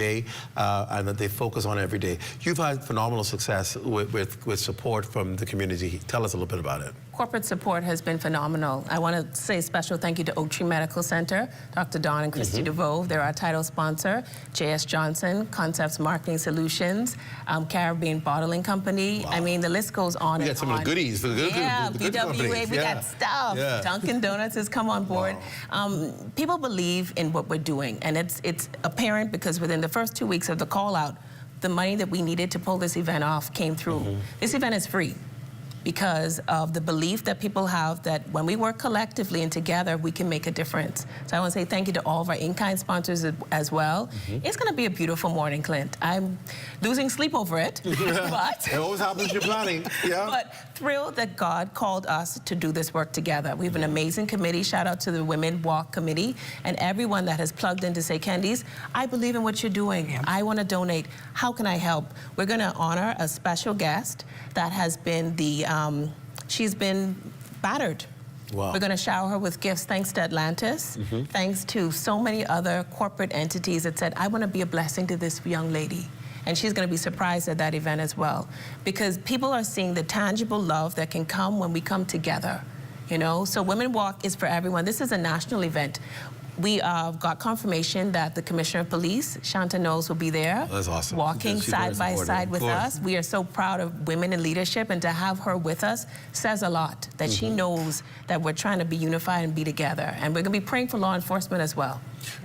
day, and that they focus on every day. You've had phenomenal success with support from the community. Tell us a little bit about it. Corporate support has been phenomenal. I want to say a special thank you to Oak Tree Medical Center, Dr. Dawn and Christy DeVoe. They're our title sponsor. J.S. Johnson, Concepts Marketing Solutions, Caribbean Bottling Company. Wow. I mean, the list goes on and on. We got some of the goodies. Yeah, good BWA, we got stuff. Yeah. Dunkin' Donuts has come on board. Wow. People believe in what we're doing, and it's apparent because within the first 2 weeks of the call out, the money that we needed to pull this event off came through. This event is free because of the belief that people have that when we work collectively and together, we can make a difference. So I want to say thank you to all of our in-kind sponsors as well. It's going to be a beautiful morning, Clint. I'm losing sleep over it, but it always happens when you're planning. Yeah. But thrilled that God called us to do this work together. We have an amazing committee. Shout out to the Women Walk Committee and everyone that has plugged in to say, Candice, I believe in what you're doing. Yeah. I want to donate. How can I help? We're going to honor a special guest that has been she's been battered. Wow. We're going to shower her with gifts thanks to Atlantis, thanks to so many other corporate entities that said, I want to be a blessing to this young lady. And she's going to be surprised at that event as well. Because people are seeing the tangible love that can come when we come together. You know, so Women Walk is for everyone. This is a national event. We got confirmation that the Commissioner of Police, Shanta Knowles, will be there. That's awesome. Walking side by side with us. We are so proud of women in leadership, and to have her with us says a lot, that she knows that we're trying to be unified and be together. And we're going to be praying for law enforcement as well.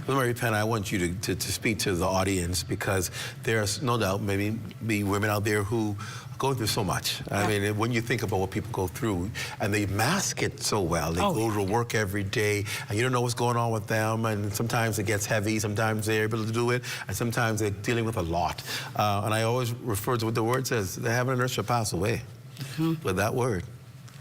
Mary Penn, I want you to speak to the audience because there's no doubt maybe women out there who go through so much. I mean, when you think about what people go through, and they mask it so well. They go to work every day, and you don't know what's going on with them, and sometimes it gets heavy, sometimes they're able to do it, and sometimes they're dealing with a lot. And I always refer to what the word says, the heaven and earth shall pass away. But that word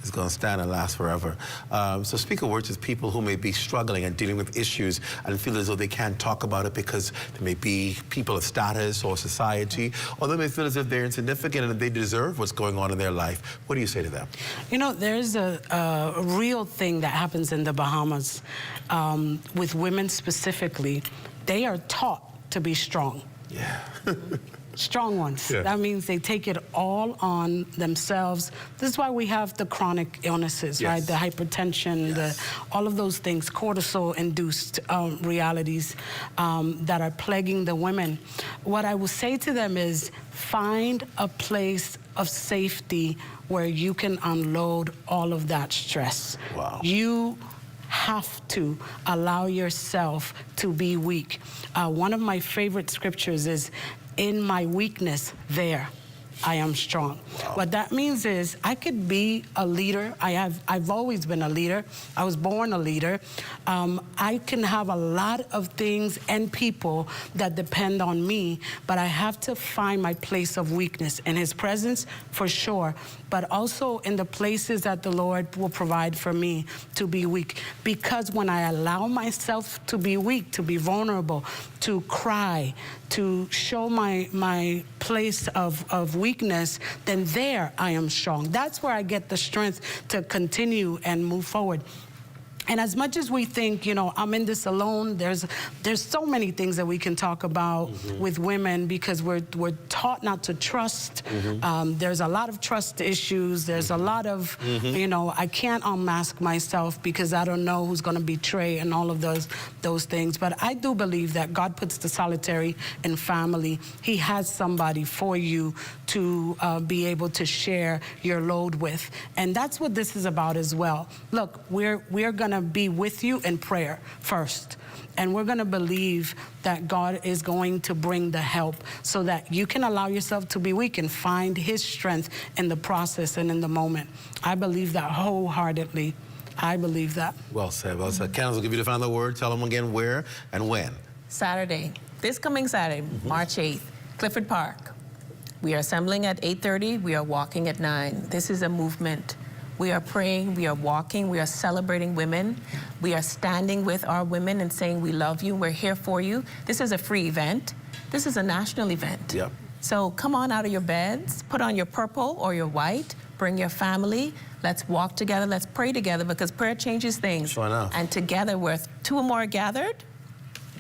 is going to stand and last forever. So speak a word to people who may be struggling and dealing with issues and feel as though they can't talk about it because they may be people of status or society, or they may feel as if they're insignificant and they deserve what's going on in their life. What do you say to them? You know, there's a real thing that happens in the Bahamas with women specifically. They are taught to be strong. Yeah. Strong ones. Yeah. That means they take it all on themselves. This is why we have the chronic illnesses, right? The hypertension, all of those things, cortisol-induced realities that are plaguing the women. What I will say to them is find a place of safety where you can unload all of that stress. Wow. You have to allow yourself to be weak. One of my favorite scriptures is, in my weakness, there I am strong. Wow. What that means is I could be a leader. I've always been a leader. I was born a leader. I can have a lot of things and people that depend on me, but I have to find my place of weakness in His presence, for sure, but also in the places that the Lord will provide for me to be weak. Because when I allow myself to be weak, to be vulnerable, to cry, to show my place of weakness, then there I am strong. That's where I get the strength to continue and move forward. And as much as we think, you know, I'm in this alone, there's so many things that we can talk about with women because we're taught not to trust. There's a lot of trust issues. There's a lot of, you know, I can't unmask myself because I don't know who's going to betray and all of those things. But I do believe that God puts the solitary in family. He has somebody for you to be able to share your load with. And that's what this is about as well. Look, we're going to be with you in prayer first. And we're going to believe that God is going to bring the help so that you can allow yourself to be weak and find His strength in the process and in the moment. I believe that wholeheartedly. I believe that. Well said, well said. Candice will give you the final word. Tell them again where and when. Saturday. This coming Saturday, March 8th, Clifford Park. We are assembling at 8:30. We are walking at 9. This is a movement. We are praying, we are walking, we are celebrating women. We are standing with our women and saying we love you, we're here for you. This is a free event. This is a national event. Yep. So come on out of your beds, put on your purple or your white, bring your family. Let's walk together, let's pray together because prayer changes things. Sure enough. And together, where two or more are gathered,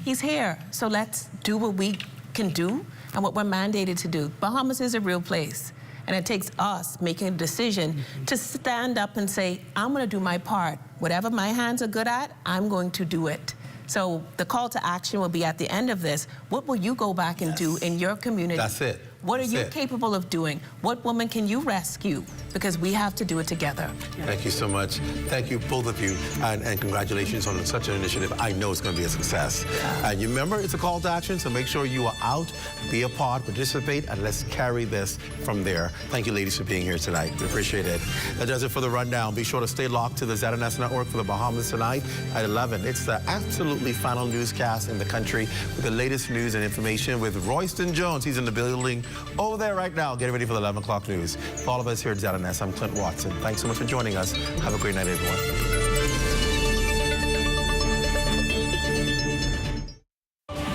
He's here. So let's do what we can do and what we're mandated to do. Bahamas is a real place. And it takes us making a decision to stand up and say, I'm going to do my part. Whatever my hands are good at, I'm going to do it. So the call to action will be at the end of this. What will you go back and do in your community? That's it. What are you capable of doing? What woman can you rescue? Because we have to do it together. Thank you so much. Thank you, both of you, and congratulations on such an initiative. I know it's going to be a success. And you remember, it's a call to action, so make sure you are out, be a part, participate, and let's carry this from there. Thank you, ladies, for being here tonight. We appreciate it. That does it for the rundown. Be sure to stay locked to the ZNS Network for the Bahamas tonight at 11. It's the absolutely final newscast in the country with the latest news and information with Royston Jones. He's in the building over there right now, getting ready for the 11 o'clock news. For all of us here at ZNS, I'm Clint Watson. Thanks so much for joining us. Have a great night, everyone.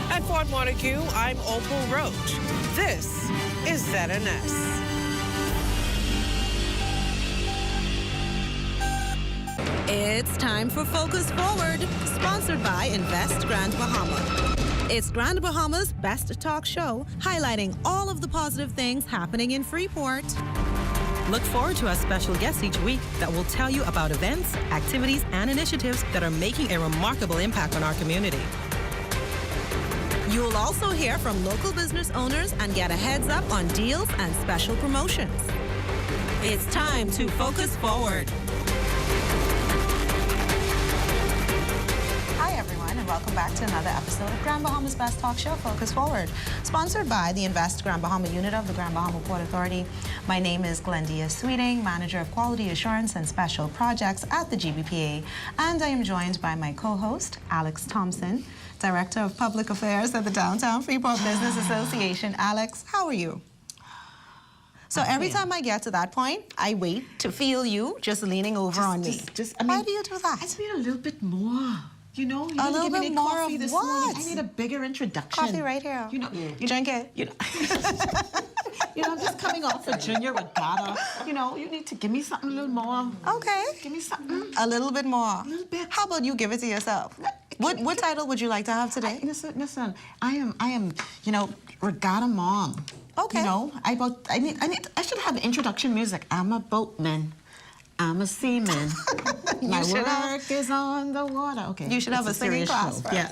At Fort Montague, I'm Opal Roach. This is ZNS. It's time for Focus Forward, sponsored by Invest Grand Bahama. It's Grand Bahama's best talk show, highlighting all of the positive things happening in Freeport. Look forward to our special guests each week that will tell you about events, activities, and initiatives that are making a remarkable impact on our community. You'll also hear from local business owners and get a heads up on deals and special promotions. It's time to Focus Forward. Hi everyone, and welcome back to another episode of Grand Bahama's Best Talk Show, Focus Forward, sponsored by the Invest Grand Bahama unit of the Grand Bahama Port Authority. My name is Glendia Sweeting, Manager of Quality Assurance and Special Projects at the GBPA, and I am joined by my co-host, Alex Thompson, Director of Public Affairs at the Downtown Freeport Business Association. Alex, how are you? So every time I get to that point, I wait to feel you just leaning over on me. Why do you do that? I just need a little bit more. You know, you A didn't little give me bit any more coffee of this what? morning. I need a bigger introduction. Coffee right here. You know, You drink it. You know, I'm just coming off a junior regatta. You know, you need to give me something a little more. Okay. Give me something. A little bit more. A little bit. How about you give it to yourself? What title would you like to have today? Listen. I am. You know, regatta mom. Okay. You know, I should have introduction music. I'm a boatman. I'm a seaman. My should have- work is on the water. Okay. You should have it's a singing serious class show. first. Yeah.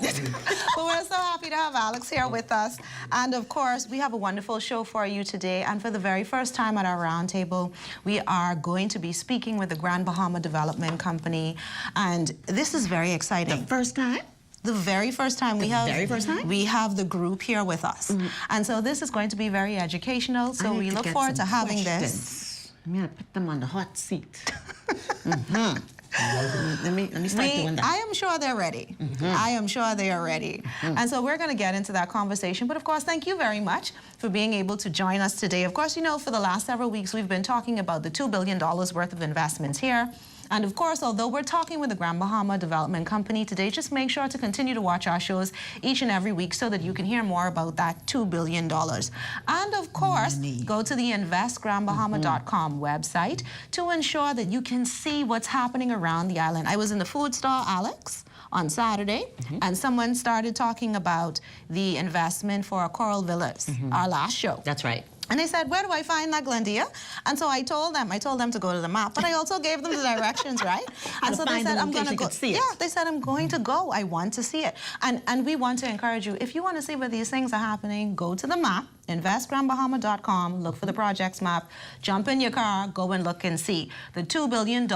But we're so happy to have Alex here with us. And of course, we have a wonderful show for you today. And for the very first time at our roundtable, we are going to be speaking with the Grand Bahama Development Company. And this is very exciting. First time? The very first time we have the group here with us. And so this is going to be very educational. So we look forward to having this. I'm gonna put them on the hot seat. Let me start doing that. I am sure they're ready. I am sure they are ready. And so we're going to get into that conversation. But of course, thank you very much for being able to join us today. Of course, you know, for the last several weeks, we've been talking about the $2 billion worth of investments here. And of course, although we're talking with the Grand Bahama Development Company today, just make sure to continue to watch our shows each and every week so that you can hear more about that $2 billion. And of course, go to the investgrandbahama.com website to ensure that you can see what's happening around the island. I was in the food store, Alex, on Saturday, and someone started talking about the investment for Coral Villas, our last show. That's right. And they said, where do I find that, Glendia? And so I told them to go to the map, but I also gave them the directions, right? And so they said, I'm going to go. Yeah, they said, I'm going to go. I want to see it. And we want to encourage you, if you want to see where these things are happening, go to the map, investgrandbahama.com, look for the projects map, jump in your car, go and look and see. The $2 billion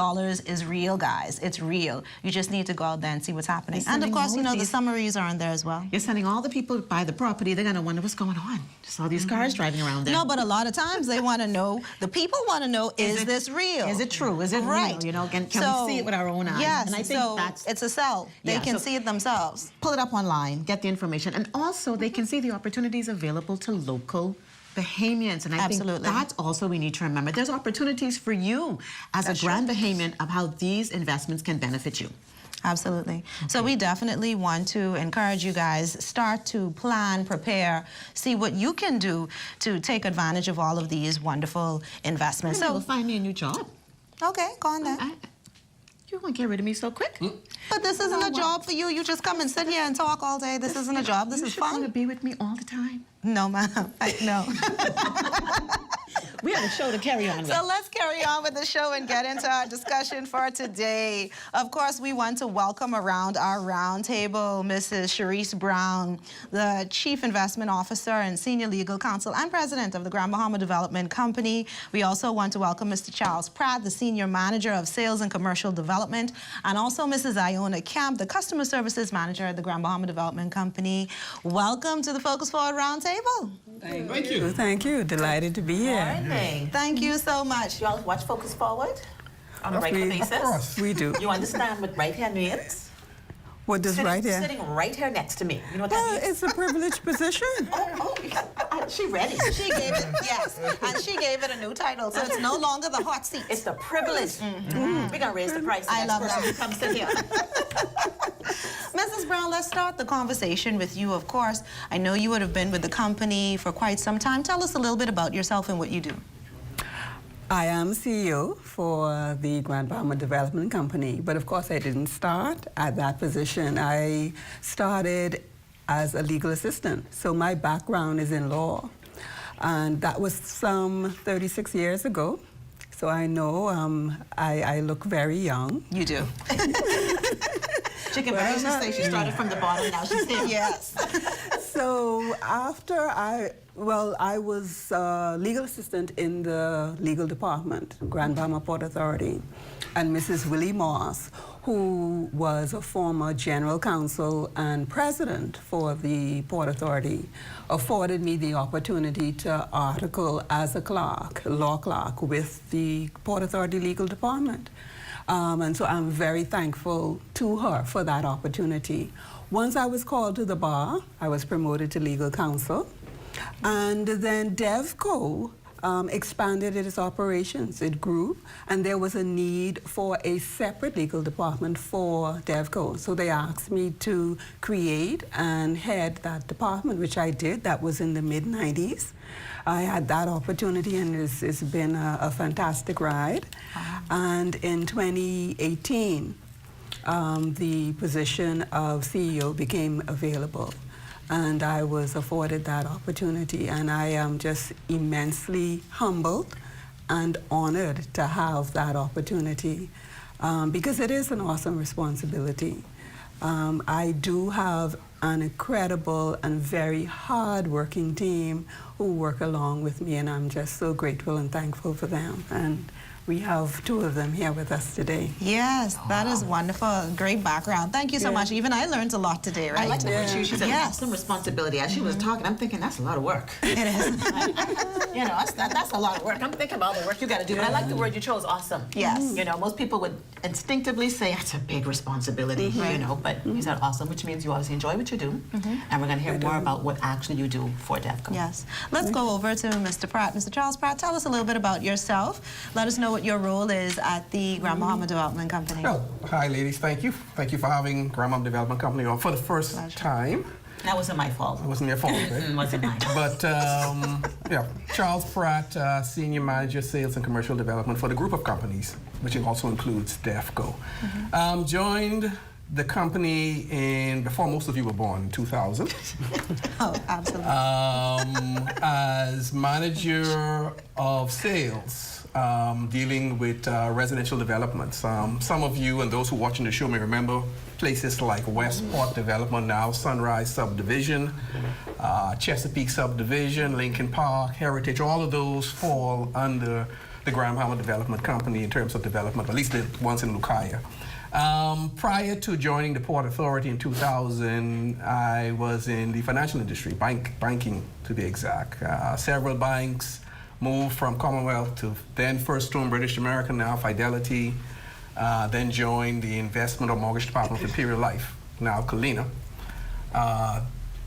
is real, guys. It's real. You just need to go out there and see what's happening. And of course, you know, the summaries are in there as well. You're sending all the people to buy the property, they're going to wonder what's going on. Just all these cars driving around there. No, but a lot of times they want to know, the people want to know, is this real? Is it true? Is it right. real? You know, can we see it with our own eyes? Yes, and I think so that's, it's a sell. They can see it themselves. Pull it up online, get the information, and also they can see the opportunities available to local Bahamians, and I think that's also we need to remember. There's opportunities for you as a Grand Bahamian of how these investments can benefit you. Absolutely. Okay. So we definitely want to encourage you guys, start to plan, prepare, see what you can do to take advantage of all of these wonderful investments. So find me a new job. Okay, go on then. You won't get rid of me so quick. But this isn't a job for you. You just come and sit here and talk all day. This isn't a job. This is Want to fun. be with me all the time? No, ma'am. No. We have a show to carry on with. So let's carry on with the show and get into our discussion for today. Of course, we want to welcome around our roundtable Mrs. Sharice Brown, the Chief Investment Officer and Senior Legal Counsel and President of the Grand Bahama Development Company. We also want to welcome Mr. Charles Pratt, the Senior Manager of Sales and Commercial Development, and also Mrs. Iona Camp, the Customer Services Manager at the Grand Bahama Development Company. Welcome to the Focus Forward Roundtable. Thank you. Thank you. Delighted to be here. Thank you so much. You all watch Focus Forward on a regular basis? Of course, we do. You understand what right hand means? What does right here? Sitting right here next to me. You know what that Well, means? it's a privileged position. She ready. She gave it, yes, and she gave it a new title, so it's no longer the hot seat. It's the privilege. We're going to raise the price. I love person that. who comes in here. Mrs. Brown, let's start the conversation with you, of course. I know you would have been with the company for quite some time. Tell us a little bit about yourself and what you do. I am CEO for the Grand Bahama Development Company, but of course I didn't start at that position. I started as a legal assistant, so my background is in law. And that was some 36 years ago, so I know I look very young. You do. She can very say she started from the bottom, now she's here. Yes. So after I was legal assistant in the legal department, Grand Bahama Port Authority, and Mrs. Willie Moss, who was a former general counsel and president for the Port Authority, afforded me the opportunity to article as a clerk, law clerk, with the Port Authority Legal Department. And so I'm very thankful to her for that opportunity. Once I was called to the bar, I was promoted to legal counsel. And then DevCo expanded its operations. It grew, and there was a need for a separate legal department for DevCo. So they asked me to create and head that department, which I did. That was in the mid-90s. I had that opportunity, and it's been a fantastic ride. And in 2018, the position of CEO became available, and I was afforded that opportunity, and I am just immensely humbled and honored to have that opportunity, because it is an awesome responsibility. I do have an incredible and very hard-working team who work along with me, and I'm just so grateful and thankful for them. And we have two of them here with us today. Yes, that is wonderful. Great background. Thank you so much. Even I learned a lot today, right? I like the word she said, Yes. some responsibility. As she was talking, I'm thinking that's a lot of work. It is. You know, that's a lot of work. I'm thinking about all the work you got to do. But I like the word you chose, awesome. Yes. You know, most people would instinctively say that's a big responsibility, you know, but you said awesome, which means you obviously enjoy what you do. And we're going to hear more about what actually you do for DevCo. Yes. Let's go over to Mr. Pratt. Mr. Charles Pratt, tell us a little bit about yourself. Let us know what your role is at the Grand Bahama Development Company. Well, hi, ladies. Thank you. Thank you for having Grand Bahama Development Company on for the first time. That wasn't my fault. It wasn't your fault, right? It wasn't mine. But, yeah, Charles Pratt, Senior Manager, Sales and Commercial Development for the group of companies, which also includes DevCo. Joined the company before most of you were born, in 2000. Oh, absolutely. As Manager of Sales, dealing with residential developments. Some of you and those who are watching the show may remember places like Westport Development, now Sunrise Subdivision, Chesapeake Subdivision, Lincoln Park, Heritage. All of those fall under the Grand Bahama Development Company in terms of development, at least the ones in Lucaya. Prior to joining the Port Authority in 2000, I was in the financial industry, banking to be exact. Several banks, moved from Commonwealth to then First Storm British American, now Fidelity, then joined the investment or mortgage department of Imperial Life, now Colina.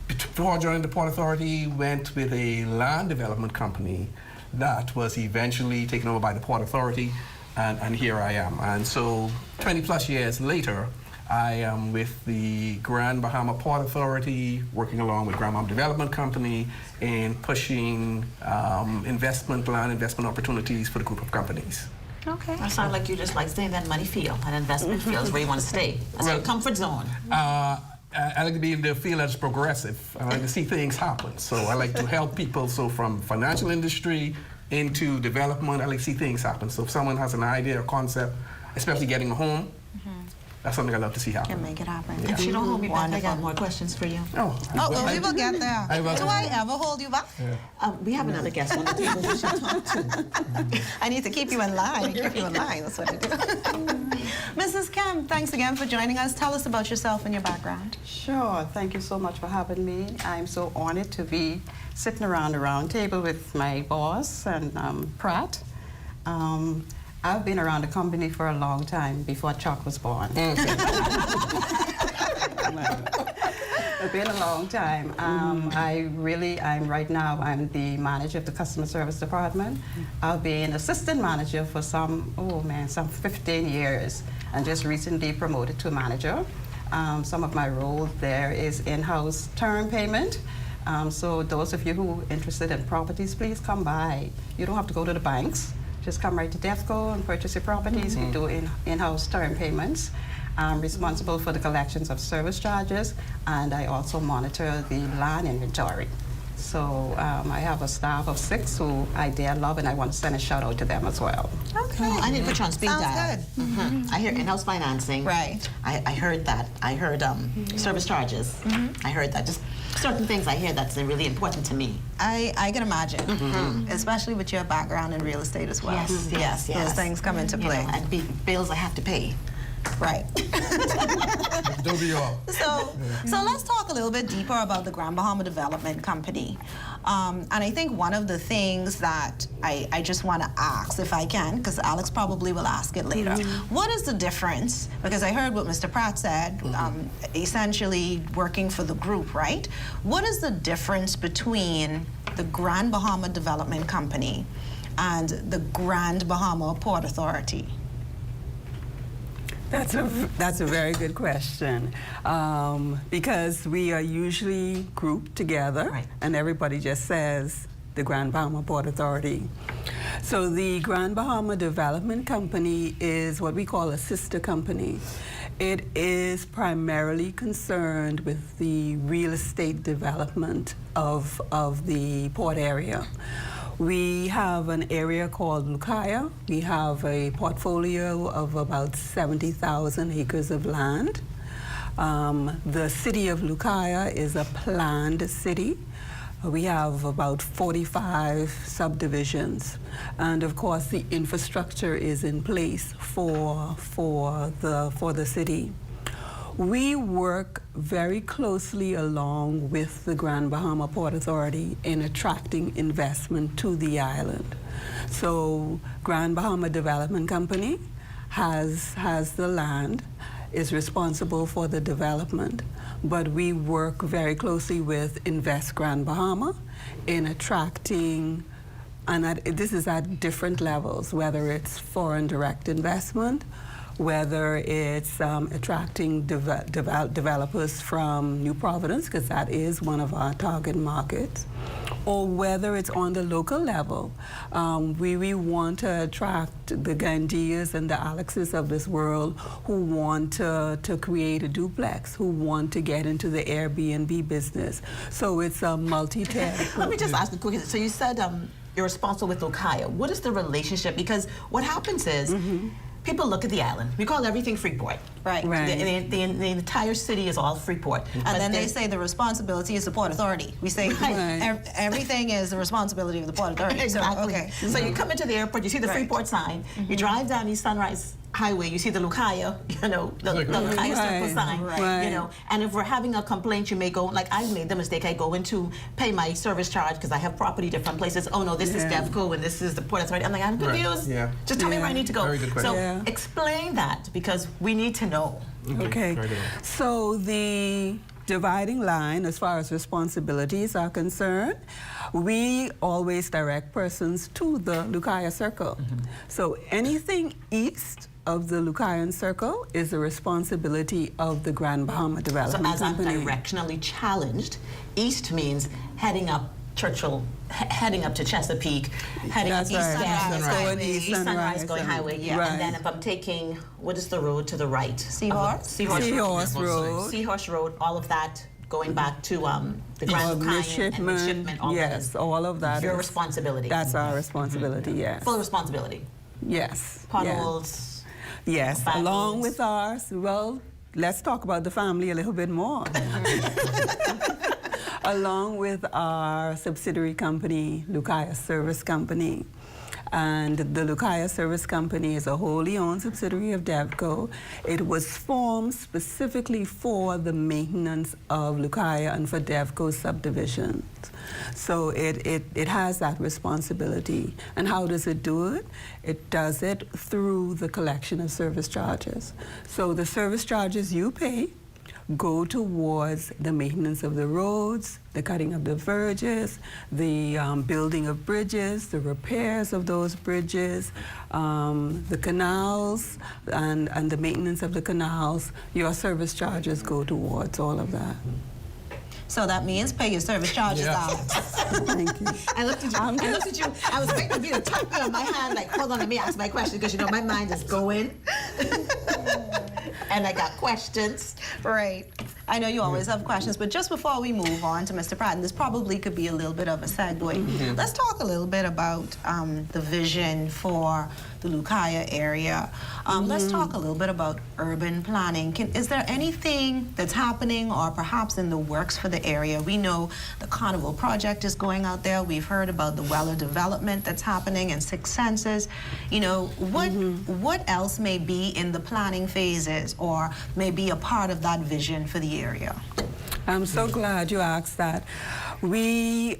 Before joining the Port Authority, went with a land development company that was eventually taken over by the Port Authority, and here I am. And so 20 plus years later, I am with the Grand Bahama Port Authority, working along with Grand Bahama Development Company in pushing land investment opportunities for the group of companies. Okay. It sounds like you just like staying in that money field, an investment field is where you want to stay. That's your comfort zone. I like to be in the field that's progressive. I like to see things happen. So I like to help people. So from financial industry into development, I like to see things happen. So if someone has an idea or concept, especially getting a home, that's something I love to see happen. Can make it happen. If you don't hold me back, I got more questions for you. Well, we will get there. Do I ever hold you back? We have another guest on the table we should talk to. I need to keep you in line. Keep you in line. That's what I do. Mrs. Kim, thanks again for joining us. Tell us about yourself and your background. Sure. Thank you so much for having me. I'm so honored to be sitting around the round table with my boss and Pratt. I've been around the company for a long time, before Chuck was born. It's been a long time. I'm right now, I'm the manager of the customer service department. I've been assistant manager for some 15 years, and just recently promoted to manager. Some of my role there is in-house term payment. So those of you who are interested in properties, please come by. You don't have to go to the banks. Just come right to DEFCO and purchase your properties. We do in-house term payments. I'm responsible for the collections of service charges, and I also monitor the land inventory. So I have a staff of 6 who I dear love, and I want to send a shout out to them as well. Okay. I need to put you on speed dial. Sounds good. I hear in-house financing. Right. I heard that. I heard service charges. I heard that. Just certain things I hear that's really important to me. I can imagine, especially with your background in real estate as well. Yes. Those things come into play. You know, and bills I have to pay. Right. Don't be all. So let's talk a little bit deeper about the Grand Bahama Development Company. And I think one of the things that I just want to ask, if I can, because Alex probably will ask it later, what is the difference? Because I heard what Mr. Pratt said, essentially working for the group, right? What is the difference between the Grand Bahama Development Company and the Grand Bahama Port Authority? That's a very good question, because we are usually grouped together, and everybody just says the Grand Bahama Port Authority. So the Grand Bahama Development Company is what we call a sister company. It is primarily concerned with the real estate development of the port area. We have an area called Lucaya. We have a portfolio of about 70,000 acres of land. The city of Lucaya is a planned city. We have about 45 subdivisions. And of course, the infrastructure is in place for the city. We work very closely along with the Grand Bahama Port Authority in attracting investment to the island. So Grand Bahama Development Company has the land, is responsible for the development, but we work very closely with Invest Grand Bahama in attracting, and this is at different levels, whether it's foreign direct investment, whether it's attracting developers from New Providence, because that is one of our target markets, or whether it's on the local level. We want to attract the Gandias and the Alexes of this world who want to create a duplex, who want to get into the Airbnb business. So it's a multi-tier. Let me just ask a quick, so you said you're responsible with Lucaya. What is the relationship? Because what happens is, people look at the island. We call everything Freeport. Right. The entire city is all Freeport. And then they say the responsibility is the Port Authority. We say everything is the responbility of the Port Authority. Exactly. So you come into the airport, you see the Freeport sign, you drive down East Sunrise Highway, you see the Lucaya, the Lucaya Circle sign, you know. And if we're having a complaint, you may go, like I made the mistake, I go in to pay my service charge because I have property different places. Oh no, this is DEFCO and this is the Port Authority. I'm like, I'm confused. Just tell me where I need to go. Very good question. So explain that, because we need to know. Okay. So the dividing line, as far as responsibilities are concerned, we always direct persons to the Lucaya Circle. So anything east of the Lucayan Circle is the responsibility of the Grand Bahama Development Company. So as I'm directionally challenged, east means heading up Churchill, heading up to Chesapeake, heading up That's East right. Sunrise Sunrise. Highway, Going east East Sunrise Sunrise, going highway, yeah. right. And then if I'm taking, what is the road to the right? Seahorse? Seahorse Road. Seahorse Road, all of that going back to the Grand Lucayan and Midshipman, all that is all of that your is- responsibility. That's our responsibility, yes. Full responsibility. Yes. Potholes. Yes, bad along roads. with ours, well, let's talk about the family a little bit more. Along with our subsidiary company, Lucaya Service Company. And the Lucaya Service Company is a wholly owned subsidiary of DevCo. It was formed specifically for the maintenance of Lucaya and for DevCo subdivisions. So it has that responsibility. And how does it do it? It does it through the collection of service charges. So the service charges you pay go towards the maintenance of the roads, the cutting of the verges, the building of bridges, the repairs of those bridges, the canals, and the maintenance of the canals. Your service charges go towards all of that. So that means pay your service charges out. Thank you. I looked at you. I looked at you. I was waiting for you to tap me on my hand, like, hold on, let me ask my question, because my mind is going. And I got questions. Right. I know you always have questions, but just before we move on to Mr. Pratt, and this probably could be a little bit of a segue, let's talk a little bit about the vision for the Lucaya area. Let's talk a little bit about urban planning. Is there anything that's happening or perhaps in the works for the area? We know the Carnival project is going out there. We've heard about the Weller development that's happening and Six Senses. What else may be in the planning phases or may be a part of that vision for the area? I'm so glad you asked that. We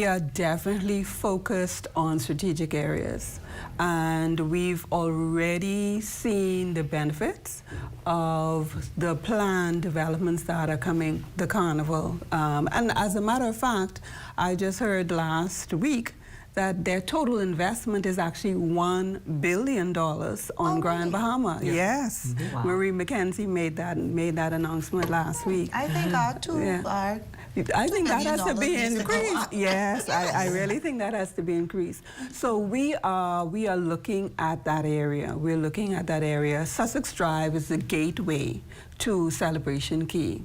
are definitely focused on strategic areas, and we've already seen the benefits of the planned developments that are coming, the Carnival. And as a matter of fact, I just heard last week that their total investment is actually $1 billion on Grand Bahama. Yeah. Yes. Wow. Marie McKenzie made that announcement last week. I think our two are... I think that has to be needs to go increased. up. Yes, I really think that has to be increased. So we are looking at that area. We're looking at that area. Sussex Drive is the gateway to Celebration Key.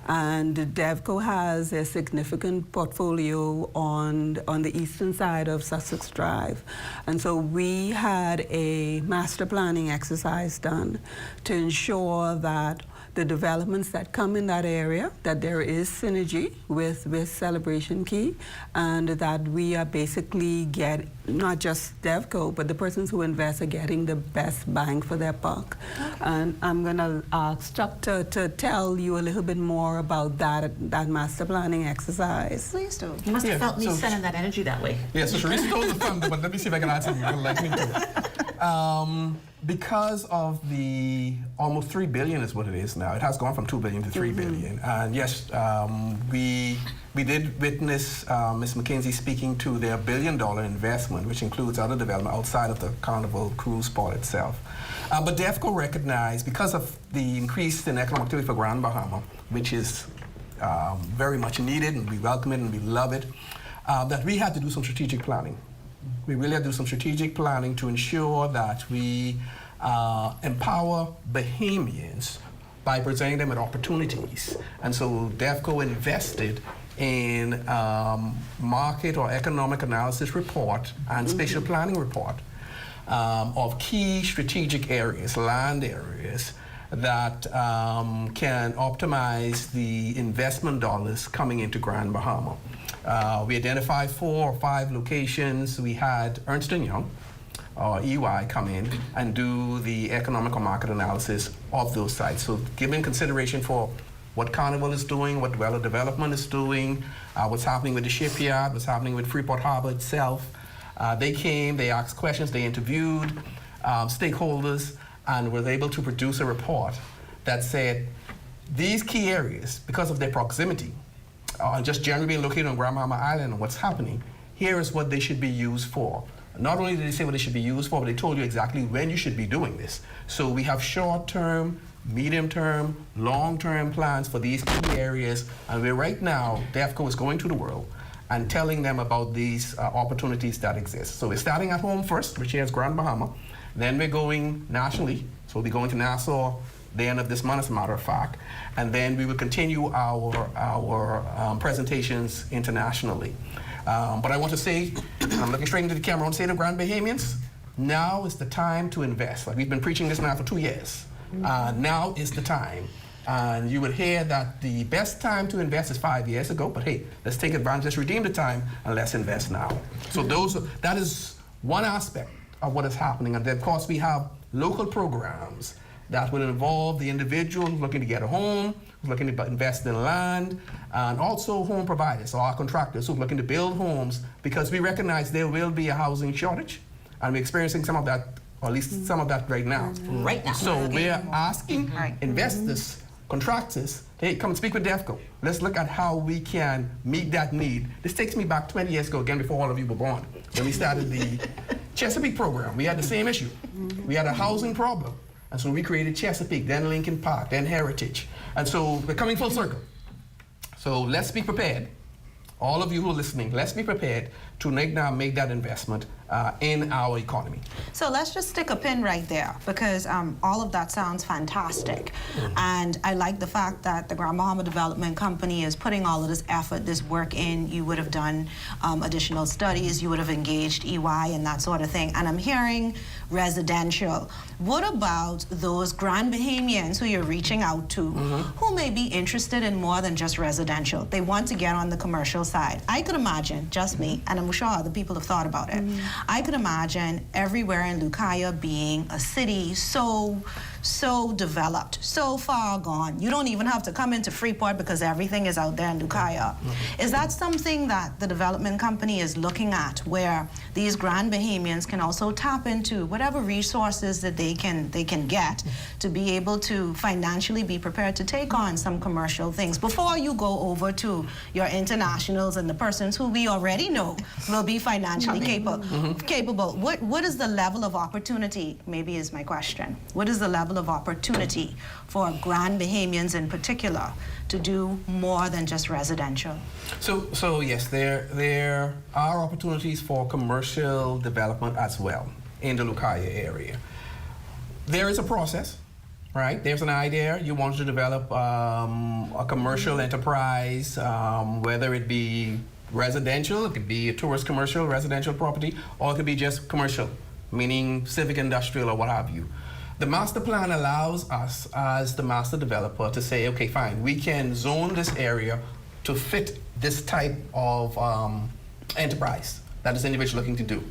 And DevCo has a significant portfolio on the eastern side of Sussex Drive. And so we had a master planning exercise done to ensure that the developments that come in that area, that there is synergy with Celebration Key, and that we are basically not just DevCo, but the persons who invest are getting the best bang for their buck. Okay. And I'm going to ask Chuck to tell you a little bit more about that master planning exercise. Please do. You must have felt me sending that energy that way. Yeah, so Sharice stole the thunder, but let me see if I can add something. You'll like me to. Because of the almost $3 billion is what it is now. It has gone from $2 billion to $3 billion. And yes, we did witness Ms. McKenzie speaking to their $1 billion investment, which includes other development outside of the Carnival cruise port itself. But DevCo recognized, because of the increase in economic activity for Grand Bahama, which is very much needed, and we welcome it and we love it, that we had to do some strategic planning. We really have to do some strategic planning to ensure that we empower Bahamians by presenting them with opportunities. And so DevCo invested in market or economic analysis report and spatial planning report of key strategic areas, land areas, that can optimize the investment dollars coming into Grand Bahama. We identified 4 or 5 locations. We had Ernst & Young, or EY, come in and do the economic or market analysis of those sites. So giving consideration for what Carnival is doing, what Weller Development is doing, what's happening with the shipyard, what's happening with Freeport Harbor itself. They came, they asked questions, they interviewed stakeholders, and was able to produce a report that said these key areas, because of their proximity, just generally being located on Grand Bahama Island and what's happening, here is what they should be used for. Not only did they say what they should be used for, but they told you exactly when you should be doing this. So we have short-term, medium-term, long-term plans for these key areas, and we're right now, DevCo is going to the world and telling them about these opportunities that exist. So we're starting at home first, which is Grand Bahama. Then we're going nationally. So we'll be going to Nassau the end of this month, as a matter of fact. And then we will continue our presentations internationally. But I want to say, I'm looking straight into the camera and say to Grand Bahamians, now is the time to invest. Like we've been preaching this now for 2 years. Now is the time. And you would hear that the best time to invest is 5 years ago, but hey, let's take advantage, let's redeem the time, and let's invest now. So that is one aspect of what is happening. And then, of course, we have local programs that will involve the individual who's looking to get a home, who's looking to invest in land, and also home providers, so our contractors who are looking to build homes, because we recognize there will be a housing shortage, and we're experiencing some of that, or at least some of that right now. Right now. So we're asking investors, contractors, hey, come and speak with DEFCO. Let's look at how we can meet that need. This takes me back 20 years ago, again, before all of you were born, when we started the Chesapeake program. We had the same issue. We had a housing problem. And so we created Chesapeake, then Lincoln Park, then Heritage. And so we're coming full circle. So let's be prepared. All of you who are listening, let's be prepared to make that investment in our economy. So let's just stick a pin right there, because all of that sounds fantastic. And I like the fact that the Grand Bahama Development Company is putting all of this effort, this work in. You would have done additional studies, you would have engaged EY and that sort of thing. And I'm hearing residential. What about those Grand Bahamians who you're reaching out to who may be interested in more than just residential? They want to get on the commercial side. I could imagine, just me, and I'm sure other people have thought about it, I could imagine everywhere in Lucaya being a city so developed, so far gone. You don't even have to come into Freeport because everything is out there in Lucaya. Is that something that the development company is looking at, where these Grand Bahamians can also tap into whatever resources that they can get to be able to financially be prepared to take on some commercial things before you go over to your internationals and the persons who we already know will be financially capable? What is the level of opportunity, maybe is my question. What is the level of opportunity for Grand Bahamians in particular to do more than just residential? So yes, there are opportunities for commercial development as well in the Lucaya area. There is a process, right? There's an idea. You want to develop a commercial enterprise, whether it be residential, it could be a tourist commercial, residential property, or it could be just commercial, meaning civic, industrial, or what have you. The master plan allows us as the master developer to say, okay, fine, we can zone this area to fit this type of enterprise that this individual looking to do.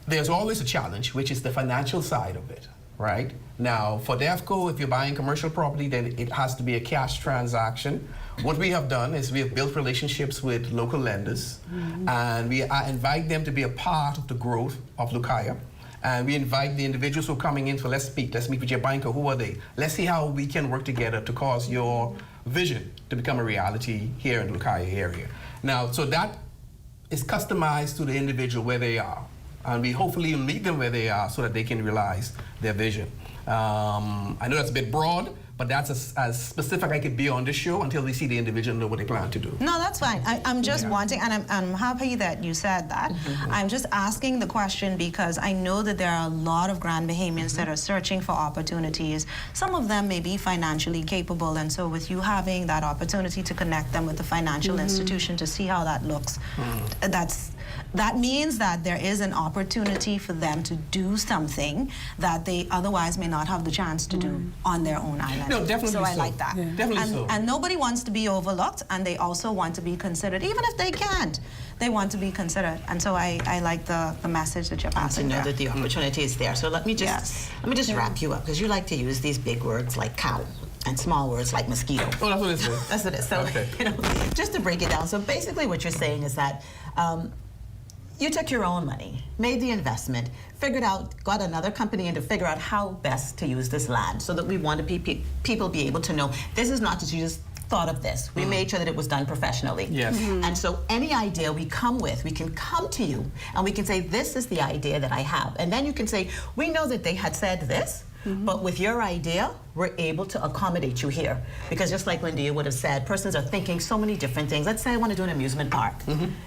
There's always a challenge, which is the financial side of it, right? Now, for DEFCO, if you're buying commercial property, then it has to be a cash transaction. What we have done is we have built relationships with local lenders, and we invite them to be a part of the growth of Lucaya. And we invite the individuals who are coming in, so let's meet with your banker. Who are they? Let's see how we can work together to cause your vision to become a reality here in the Lucaya area. Now, so that is customized to the individual where they are. And we hopefully meet them where they are so that they can realize their vision. I know that's a bit broad, but that's as specific I could be on this show until we see the individual know what they plan to do. No, that's fine. I'm just wanting, and I'm happy that you said that. I'm just asking the question because I know that there are a lot of Grand Bahamians that are searching for opportunities. Some of them may be financially capable, and so with you having that opportunity to connect them with the financial institution to see how that looks, that means that there is an opportunity for them to do something that they otherwise may not have the chance to do on their own island. No, definitely so. I like that. Yeah. Definitely so. And nobody wants to be overlooked, and they also want to be considered. Even if they can't, they want to be considered. And so I like the message that you're passing to know there. that the opportunity is there. So let me just wrap you up, because you like to use these big words like cow and small words like mosquito. Oh, that's what it is. That's what it is. So, just to break it down, so basically what you're saying is that you took your own money, made the investment, figured out, got another company in to figure out how best to use this land so that we want to people be able to know this is not just you just thought of this. We made sure that it was done professionally. Yes. And so any idea we come with, we can come to you and we can say, this is the idea that I have. And then you can say, we know that they had said this, But with your idea, we're able to accommodate you here. Because just like Linda would have said, persons are thinking so many different things. Let's say I want to do an amusement park.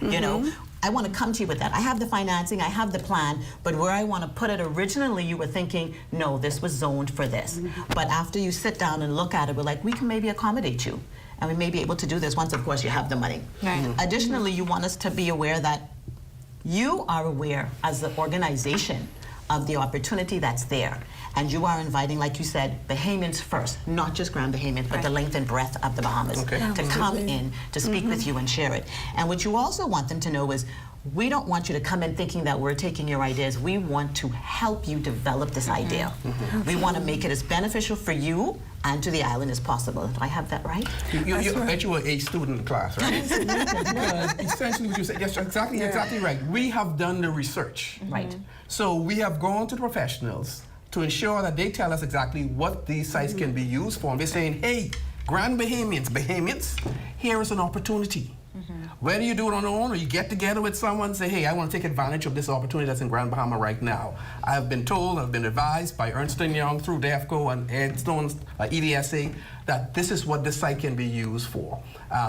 You know, I want to come to you with that. I have the financing, I have the plan, but where I want to put it originally, you were thinking, no, this was zoned for this. But after you sit down and look at it, we're like, we can maybe accommodate you. And we may be able to do this once, of course, you have the money. Additionally, you want us to be aware that you are aware as an organization of the opportunity that's there. And you are inviting, like you said, Bahamians first, not just Grand Bahamians, but the length and breadth of the Bahamas to come in, to speak with you and share it. And what you also want them to know is, we don't want you to come in thinking that we're taking your ideas. We want to help you develop this idea. We want to make it as beneficial for you and to the island as possible. Do I have that right? You were a student in class, right? Essentially what you said, yes, exactly right. We have done the research. Right. So we have gone to the professionals to ensure that they tell us exactly what these sites can be used for. And we're saying, hey, Grand Bahamians, here is an opportunity. Whether you do it on your own or you get together with someone and say, hey, I want to take advantage of this opportunity that's in Grand Bahama right now. I have been told, I've been advised by Ernst & Young through DEFCO and Ed Stone's EDSA that this is what this site can be used for.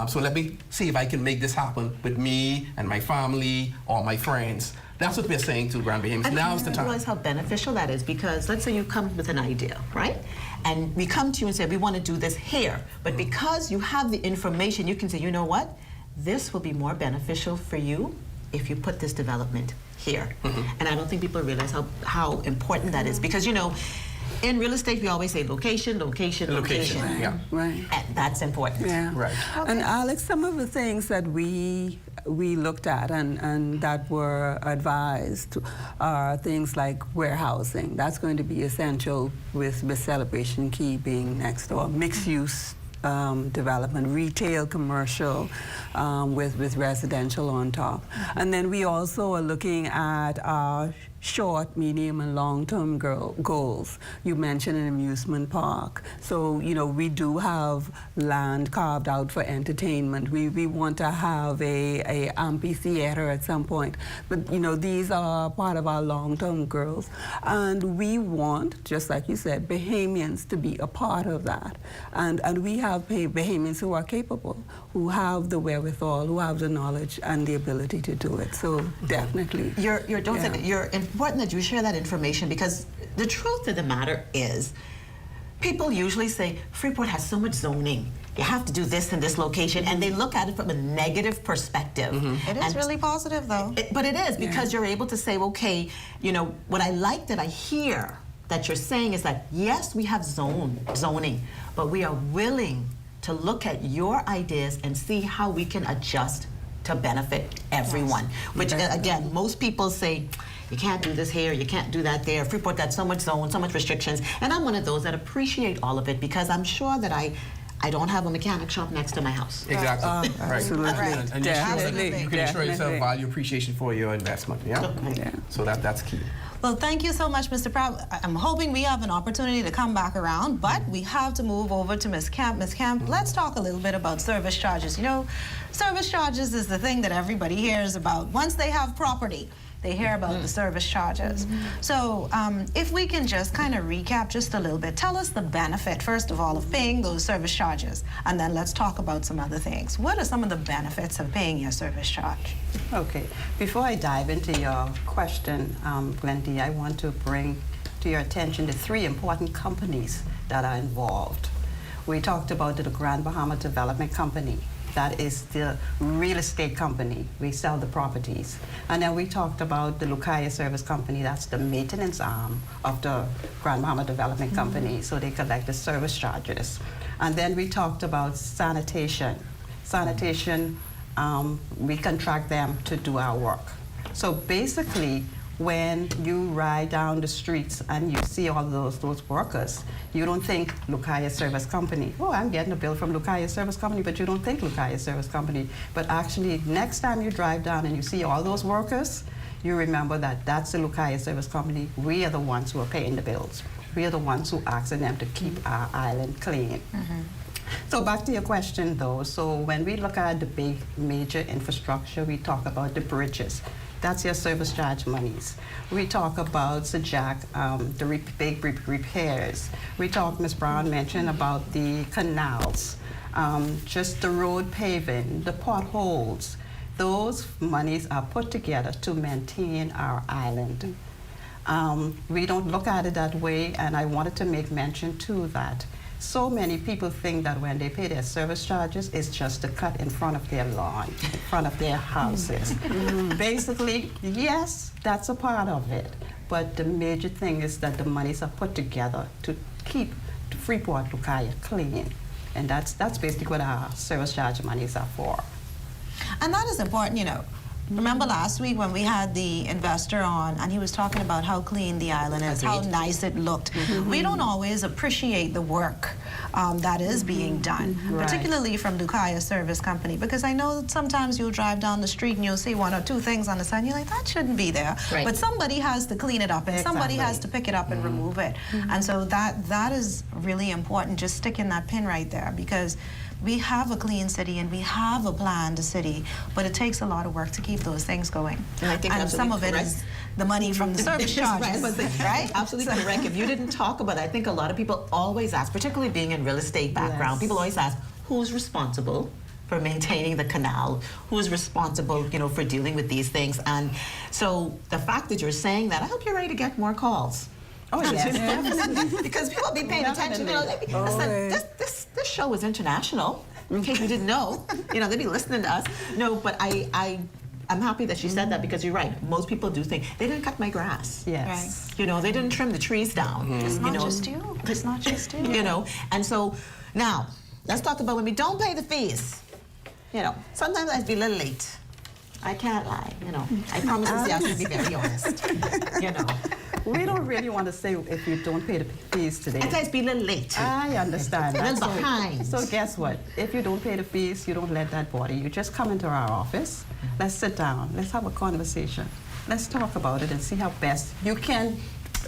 So let me see if I can make this happen with me and my family or my friends. That's what we're saying to Grand Bahamians. Now is the time. I realize how beneficial that is, because let's say you come with an idea, right? And we come to you and say, we want to do this here. But because you have the information, you can say, you know what? This will be more beneficial for you if you put this development here. And I don't think people realize how important that is. Because, you know, in real estate, we always say location, location, location. Right. And that's important. Yeah. Right. And Alex, some of the things that we looked at and that were advised are things like warehousing. That's going to be essential with Celebration Key being next door. Mixed use development, retail, commercial, with residential on top. And then we also are looking at our short, medium, and long-term goals. You mentioned an amusement park. So, you know, we do have land carved out for entertainment. We want to have a amphitheater at some point. But, you know, these are part of our long-term goals. And we want, just like you said, Bahamians to be a part of that. And we have Bahamians who are capable, who have the wherewithal, who have the knowledge and the ability to do it. So definitely. You're important that you share that information, because the truth of the matter is, people usually say, Freeport has so much zoning. You have to do this in this location, and they look at it from a negative perspective. It is really positive, though. But it is, because you're able to say, okay, you know, what I like that I hear that you're saying is that, yes, we have zoning, but we are willing to look at your ideas and see how we can adjust to benefit everyone. Which, again, most people say, you can't do this here, you can't do that there. Freeport got so much zone, so much restrictions. And I'm one of those that appreciate all of it, because I'm sure that I don't have a mechanic shop next to my house. Exactly. Right. Absolutely. And you can ensure yourself value appreciation for your investment. Yeah. So that's key. Well, thank you so much, Mr. Proud. I'm hoping we have an opportunity to come back around, but we have to move over to Ms. Kemp. Ms. Kemp, let's talk a little bit about service charges. You know, service charges is the thing that everybody hears about. Once they have property, they hear about the service charges. So if we can just kind of recap just a little bit, tell us the benefit, first of all, of paying those service charges, and then let's talk about some other things. What are some of the benefits of paying your service charge? Okay, before I dive into your question, Glendy, I want to bring to your attention the 3 important companies that are involved. We talked about the Grand Bahama Development Company. That is the real estate company. We sell the properties. And then we talked about the Lucaya Service Company. That's the maintenance arm of the Grand Bahama Development Company. So they collect the service charges. And then we talked about sanitation. Sanitation, we contract them to do our work. So basically, when you ride down the streets and you see all those workers, you don't think Lucaya Service Company. Oh, I'm getting a bill from Lucaya Service Company, but you don't think Lucaya Service Company. But actually, next time you drive down and you see all those workers, you remember that that's the Lucaya Service Company. We are the ones who are paying the bills. We are the ones who asking them to keep our island clean. So back to your question, though. So when we look at the big major infrastructure, we talk about the bridges. That's your service charge monies. We talk about Sajak, the big repairs. We talk, Ms. Brown mentioned about the canals, just the road paving, the potholes. Those monies are put together to maintain our island. We don't look at it that way, and I wanted to make mention to that. So many people think that when they pay their service charges, it's just to cut in front of their lawn, in front of their houses. Basically, yes, that's a part of it. But the major thing is that the monies are put together to keep Freeport Lucaya clean. And that's basically what our service charge monies are for. And that is important, you know. Remember last week when we had the investor on and he was talking about how clean the island is, how nice it looked. We don't always appreciate the work that is being done, particularly from Lucaya Service Company, because I know that sometimes you'll drive down the street and you'll see one or two things on the side and you're like, that shouldn't be there. But somebody has to clean it up and somebody has to pick it up and remove it. And so that is really important, just sticking that pin right there, because we have a clean city and we have a planned city, but it takes a lot of work to keep those things going. And I think some of it is the money from the service charges, right? Absolutely correct. If you didn't talk about it, I think a lot of people always ask, particularly being in real estate background, people always ask, who's responsible for maintaining the canal? Who's responsible, you know, for dealing with these things? And so the fact that you're saying that, I hope you're ready to get more calls. Oh, yes. Because people be paying attention. You know, listen, this show is international. In case you didn't know, you know, they be listening to us. No, but I'm happy that she said that, because you're right. Most people do think they didn't cut my grass. Yes. Right. You know, they didn't trim the trees down. It's not you know, just you. It's not just you. You know, and so now let's talk about when we don't pay the fees. You know, sometimes I'd be a little late. I can't lie. You know, I promise to say to be very honest. You know. We don't really want to say if you don't pay the fees today. I'd be a little late. I understand A that. little behind. So guess what? If you don't pay the fees, you don't let that bother you. Just come into our office. Let's sit down. Let's have a conversation. Let's talk about it and see how best you can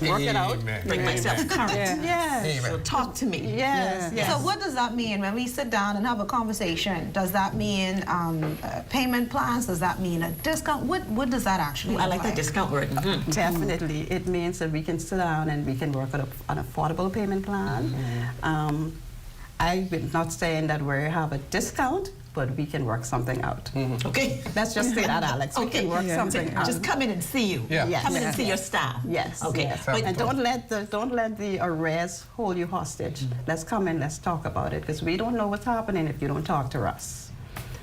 work it out. Bring myself current. Yes. So talk to me. Yes. So what does that mean when we sit down and have a conversation? Does that mean payment plans? Does that mean a discount? What does that actually I like that discount word. Definitely. It means that we can sit down and we can work on an affordable payment plan. I'm not saying that we have a discount, but we can work something out. Okay. Let's just say that, Alex. We can work something out. Just come in and see you. Yes. Come in and see your staff. Yes. Okay. Yes. And don't let the arrests hold you hostage. Let's come in. Let's talk about it, because we don't know what's happening if you don't talk to us.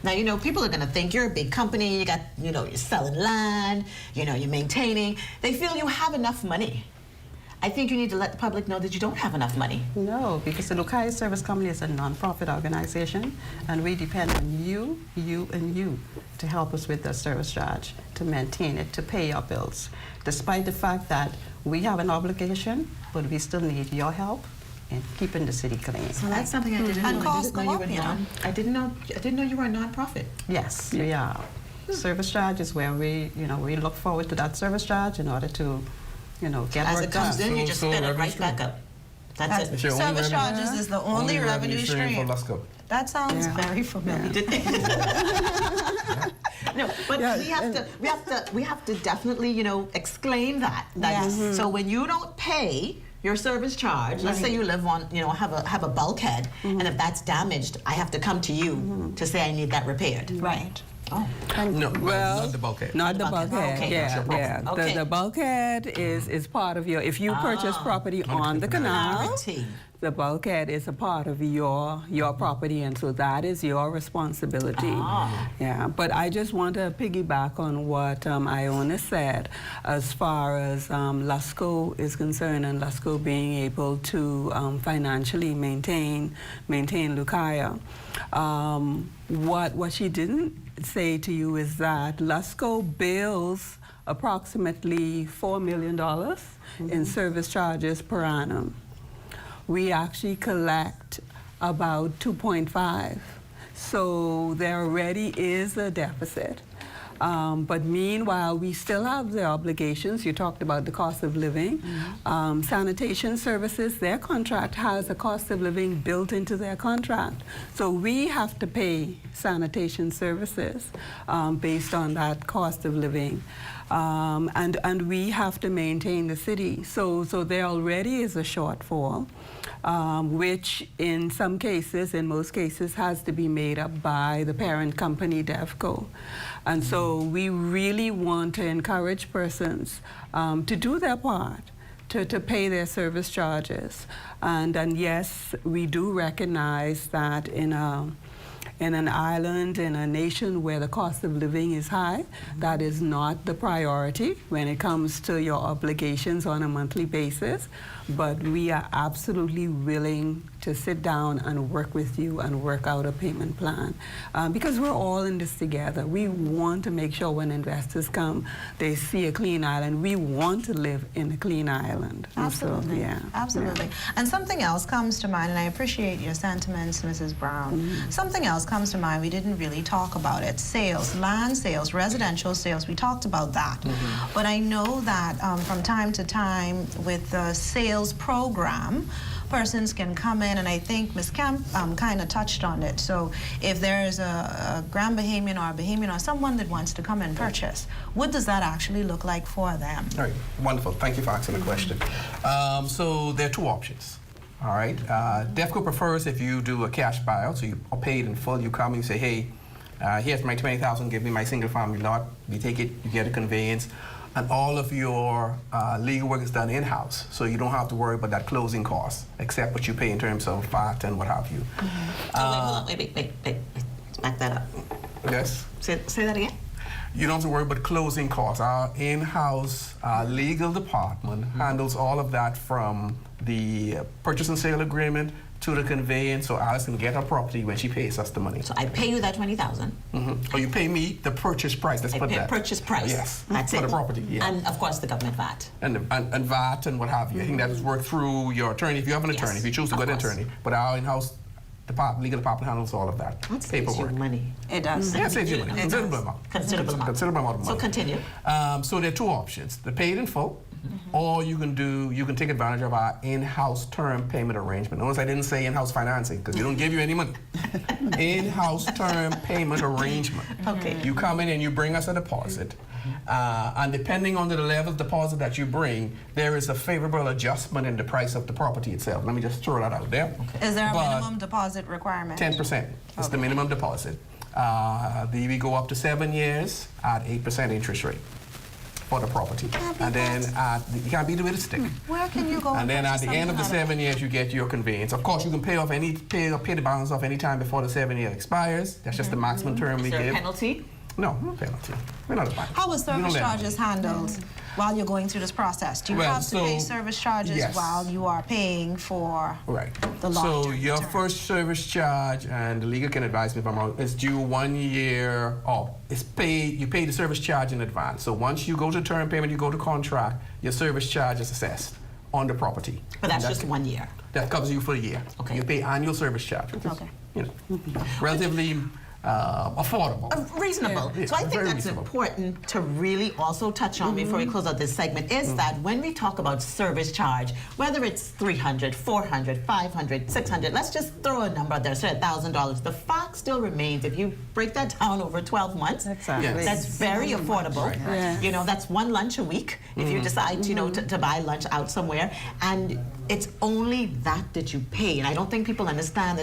Now, you know, people are going to think you're a big company. You got, you know, you're selling land. You know, you're maintaining. They feel you have enough money. I think you need to let the public know that you don't have enough money. No, because the Lucaya Service Company is a non-profit organization, and we depend on you, and you to help us with the service charge, to maintain it, to pay our bills. Despite the fact that we have an obligation, but we still need your help in keeping the city clean. So that's something I didn't know. And costs go up, you know. I didn't know you were a non-profit. Yes, we are. Service charge is where we look forward to that service charge in order to, get As work it comes done. in, you just spit it right back up. That's it. Service charges is the only revenue stream. For Lusco. That sounds very familiar. No, but we have to definitely, exclaim that. So when you don't pay your service charge, let's say you live on, have a bulkhead, and if that's damaged, I have to come to you to say I need that repaired. Right. Oh. No, well, not the bulkhead. Not the bulkhead. Okay. Yeah. Okay. The bulkhead is part of your. If you purchase property on the canal, the bulkhead is a part of your property, and so that is your responsibility. Yeah. But I just want to piggyback on what Iona said, as far as Lusco is concerned, and Lusco being able to financially maintain Lucaya. What she didn't say to you is that Lusco bills approximately $4 million in service charges per annum. We actually collect about 2.5. So there already is a deficit. But meanwhile, we still have the obligations. You talked about the cost of living. Sanitation services, their contract has a cost of living built into their contract. So we have to pay sanitation services based on that cost of living. And we have to maintain the city. So there already is a shortfall, which in some cases, in most cases, has to be made up by the parent company, DEFCO. And so we really want to encourage persons to do their part, to pay their service charges. And yes, we do recognize that in an island, in a nation where the cost of living is high, that is not the priority when it comes to your obligations on a monthly basis. But we are absolutely willing to sit down and work with you and work out a payment plan. Because we're all in this together. We want to make sure when investors come, they see a clean island. We want to live in a clean island. Absolutely. So, yeah. Absolutely. Yeah. And something else comes to mind, and I appreciate your sentiments, Mrs. Brown. Something else comes to mind, we didn't really talk about it. Sales, land sales, residential sales, we talked about that. But I know that from time to time with the sales program, persons can come in, and I think Ms. Kemp kind of touched on it. So if there's a Grand Bahamian or a Bahamian or someone that wants to come and purchase, what does that actually look like for them? All right, wonderful. Thank you for asking the question. So there are two options. All right, DEFCO prefers if you do a cash buyout, so you are paid in full. You come and you say, hey, here's my $20,000, give me my single family lot. You take it, you get a conveyance. And all of your legal work is done in-house, so you don't have to worry about that closing cost, except what you pay in terms of VAT and what have you. Wait. Back that up. Yes? Say that again? You don't have to worry about closing costs. Our in-house legal department handles all of that, from the purchase and sale agreement to the conveyance, so Alice can get her property when she pays us the money. So I pay you that $20,000. Or you pay me the purchase price. Let's put that. Purchase price. Yes. That's for it. the property. Yeah. And of course the government VAT. And VAT and what have you. I think that is worked through your attorney if you have an attorney. If you choose to go to an attorney, but our in-house legal department handles all of that. That saves you money. It does. Yeah, it saves you money. Considerable amount. Considerable amount. Considerable amount of money. So continue. So there are two options: the paid in full, or you can take advantage of our in-house term payment arrangement. Notice I didn't say in-house financing, because we don't give you any money. In-house term payment arrangement. Okay. You come in and you bring us a deposit, and depending on the level of deposit that you bring, there is a favorable adjustment in the price of the property itself. Let me just throw that out there. Is there a minimum deposit requirement? 10% is the minimum deposit. We go up to 7 years at 8% interest rate for the property. And then you can't beat it with a stick. Where can you go? And then at the end of the 7 years, you get your conveyance. Of course, you can pay the balance off any time before the 7 year expires. That's just the maximum term we give. Is there a penalty? No penalty. We're not a bank. How are service charges handled while you're going through this process? Do you have to pay service charges while you are paying for the lot? So your first service charge, and the legal can advise me if I'm wrong, is due 1 year. It's paid. You pay the service charge in advance. So once you go to term payment, you go to contract, your service charge is assessed on the property. But that's just 1 year. That covers you for a year. Okay. You pay annual service charge, which is relatively affordable. Reasonable. Yeah, so I think very that's reasonable. important to really also touch on before we close out this segment, is that when we talk about service charge, whether it's $300, $400, $500, $600, let's just throw a number out there, say $1,000. The fact still remains, if you break that down over 12 months, that's very affordable. You know, that's one lunch a week if you decide, to buy lunch out somewhere, and it's only that you pay. And I don't think people understand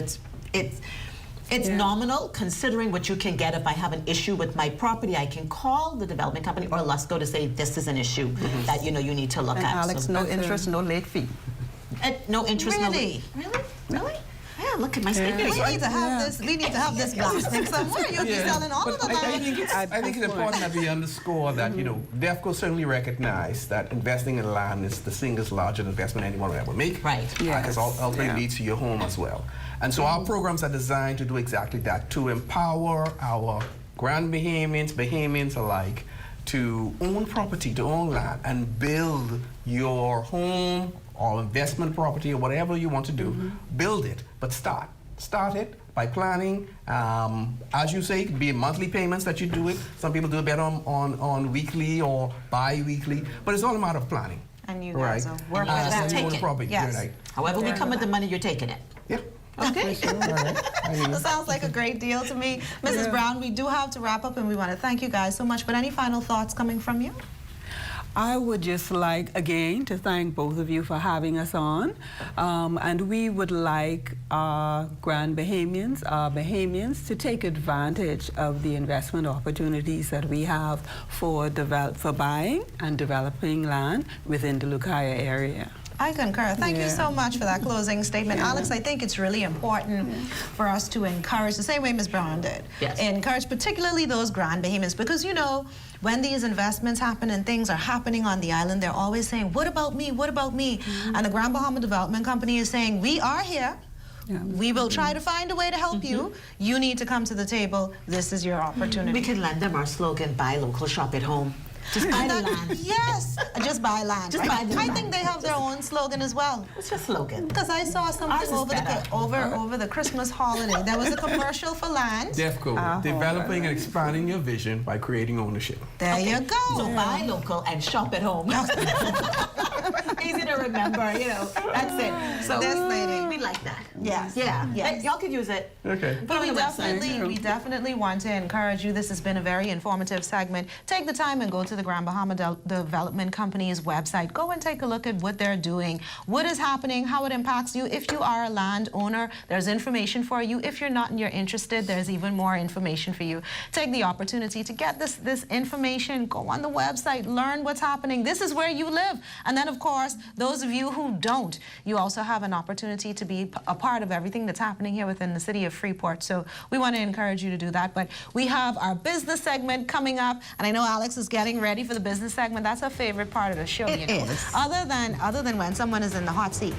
it's nominal, considering what you can get. If I have an issue with my property, I can call the development company or LUSCO to say this is an issue that you need to look at. Alex, no interest, no late fee. No interest, no late. Really? Yeah, look at my statement. We need to have this. We need to have this blasting somewhere. You'll be selling all of the land. I think it's important that we underscore that DEFCO certainly recognized that investing in land is the single largest investment anyone will ever make. Right. Because ultimately leads to your home as well. And so our programs are designed to do exactly that, to empower our Grand Bahamians alike, to own property, to own land, and build your home or investment property or whatever you want to do. Build it, but start it, by planning. As you say, it could be monthly payments that you do it. Some people do it better on weekly or bi-weekly, but it's all a matter of planning. And you guys are working with that. Take it. Yes. Right. However we come with the money, you're taking it. Yeah. Okay. That sounds like a great deal to me. Mrs. Brown, we do have to wrap up, and we want to thank you guys so much. But any final thoughts coming from you? I would just like, again, to thank both of you for having us on. And we would like our Grand Bahamians to take advantage of the investment opportunities that we have for buying and developing land within the Lucaya area. I concur. Thank you so much for that closing statement. Alex, I think it's really important for us to encourage, the same way Ms. Brown did, encourage particularly those Grand Bahamians, because, you know, when these investments happen and things are happening on the island, they're always saying, what about me? What about me? And the Grand Bahama Development Company is saying, we are here. We will try to find a way to help you. You need to come to the table. This is your opportunity. We can lend them our slogan, buy local, shop at home. Just buy the land. Yes, just buy land. Just buy the land. I think they have their own slogan as well. What's your slogan? Because I saw something over the Christmas holiday. There was a commercial for land. DEFCO, developing and expanding your vision by creating ownership. There you go. So buy local and shop at home. Easy to remember, you know. That's it. So this lady, we like that. Yes. Yeah. Yes. Y'all could use it. Okay. But we definitely want to encourage you. This has been a very informative segment. Take the time and go to the Grand Bahama Development Company's website. Go and take a look at what they're doing, what is happening, how it impacts you. If you are a landowner, there's information for you. If you're not and you're interested, there's even more information for you. Take the opportunity to get this information. Go on the website, learn what's happening. This is where you live. And then, of course, those of you who don't, you also have an opportunity to be a part of everything that's happening here within the city of Freeport. So we want to encourage you to do that. But we have our business segment coming up, and I know Alex is getting ready for the business segment. That's her favorite part of the show, you know. Other than when someone is in the hot seat.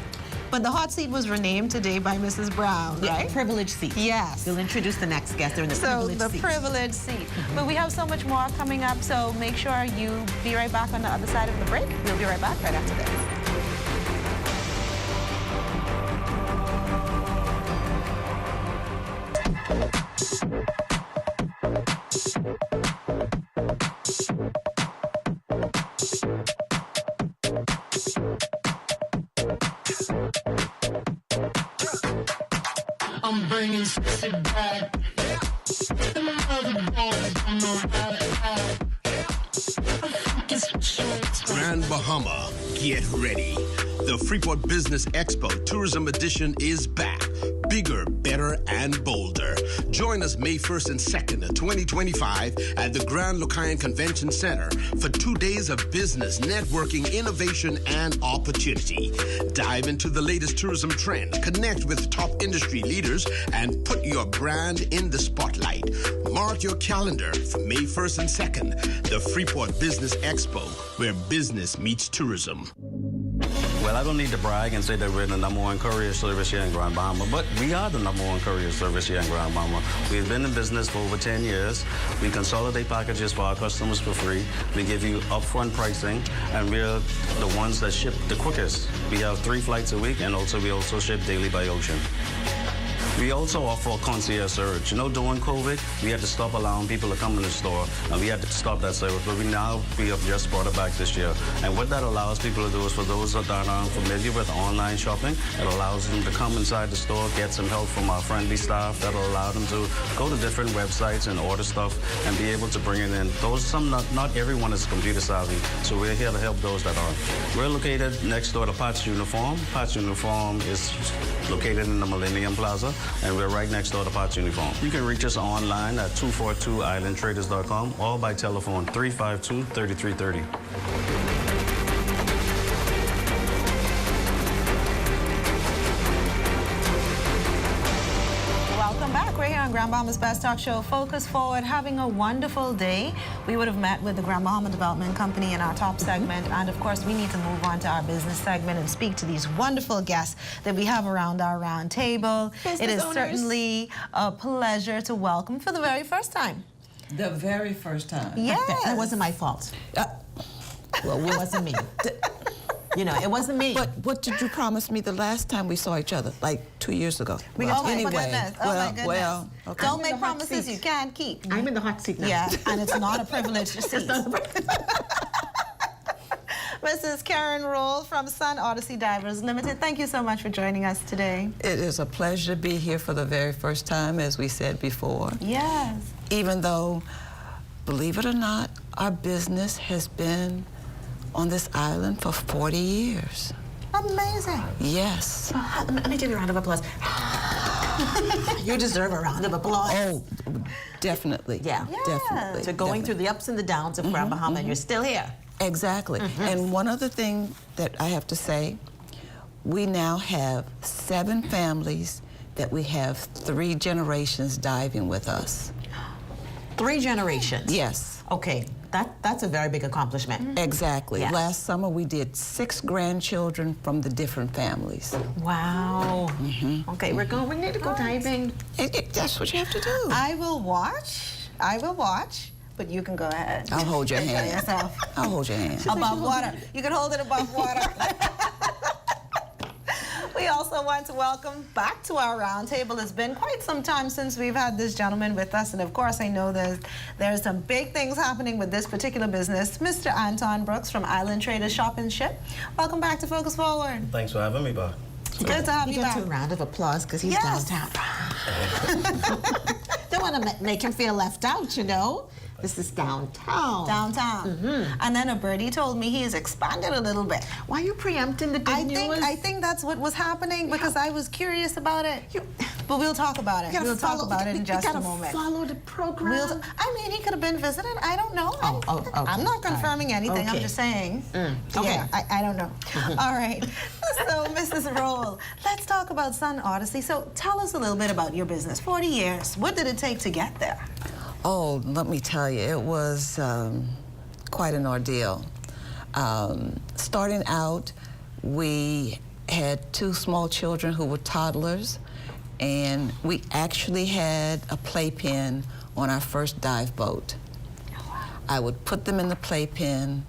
But the hot seat was renamed today by Mrs. Brown, right? Privileged seat. Yes. We'll introduce the next guest. They're in the privileged seat. Privileged seat. But we have so much more coming up, so make sure you be right back on the other side of the break. We'll be right back right after this. I'm bringing sexy back. And my other boys don't know how to act. Grand Bahama, get ready. The Freeport Business Expo Tourism Edition is back. Bigger, better, and bolder. Join us May 1st and 2nd, 2025 at the Grand Lucayan Convention Center for 2 days of business, networking, innovation, and opportunity. Dive into the latest tourism trends, connect with top industry leaders, and put your brand in the spotlight. Mark your calendar for May 1st and 2nd, the Freeport Business Expo, where business meets tourism. Well, I don't need to brag and say that we're the #1 courier service here in Grand Bahama, but we are the #1 courier service here in Grand Bahama. We've been in business for over 10 years. We consolidate packages for our customers for free. We give you upfront pricing, and we're the ones that ship the quickest. We have 3 flights a week, and we also ship daily by ocean. We also offer concierge service. You know, during COVID, we had to stop allowing people to come in the store, and we had to stop that service, but we have just brought it back this year. And what that allows people to do is, for those that aren't familiar with online shopping, it allows them to come inside the store, get some help from our friendly staff that'll allow them to go to different websites and order stuff and be able to bring it in. Not everyone is computer savvy, so we're here to help those that are. We're located next door to Pat's Uniform. Pat's Uniform is located in the Millennium Plaza, and we're right next door to Pat's Uniform. You can reach us online at 242islandtraders.com or by telephone 352-3330. We're here on Grand Bahama's Best Talk Show, Focus Forward, having a wonderful day. We would have met with the Grand Bahama Development Company in our top segment, and of course we need to move on to our business segment and speak to these wonderful guests that we have around our round table. It is certainly a pleasure to welcome for the very first time. The very first time. Yes. That wasn't my fault. Well, it wasn't me. You know, it wasn't me. But what did you promise me the last time we saw each other, like 2 years ago? Anyway, well, okay. Don't make promises you can't keep. I'm in the hot seat now. Yeah, and it's not a privilege to see. Mrs. Karen Roll from Sun Odyssey Divers Limited, thank you so much for joining us today. It is a pleasure to be here for the very first time, as we said before. Yes. Even though, believe it or not, our business has been on this island for 40 years. Amazing. Yes. Let me give you a round of applause. You deserve a round of applause. Oh, definitely. Yeah. Definitely. So going through the ups and the downs of Grand Bahama, and you're still here. Exactly. And one other thing that I have to say, we now have 7 families that we have 3 generations diving with us. 3 generations? Yes. Okay, that's a very big accomplishment. Exactly. Yes. Last summer we did 6 grandchildren from the different families. Wow. Okay, we need to go diving. That's what you have to do. I will watch, but you can go ahead. I'll hold your hand. Yourself. I'll hold your hand. Above water. You can hold it above water. We also want to welcome back to our roundtable. It's been quite some time since we've had this gentleman with us, and of course I know there's some big things happening with this particular business. Mr. Anton Brooks from Island Traders Shop and Ship. Welcome back to Focus Forward. Thanks for having me back. Good to have you back. A round of applause because he's downtown. Don't want to make him feel left out, you know. This is downtown. And then a birdie told me he has expanded a little bit. Why are you preempting the big news? I think that's what was happening because I was curious about it. But we'll talk about it. We'll talk about it in just a moment. Follow the program. I mean, he could have been visiting. I don't know. Okay. I'm not confirming anything. I'm just saying. Okay. Yeah, I don't know. All right. So, Mrs. Roll, let's talk about Sun Odyssey. So, tell us a little bit about your business. 40 years. What did it take to get there? Oh, let me tell you, it was quite an ordeal. Starting out, we had 2 small children who were toddlers, and we actually had a playpen on our first dive boat. I would put them in the playpen.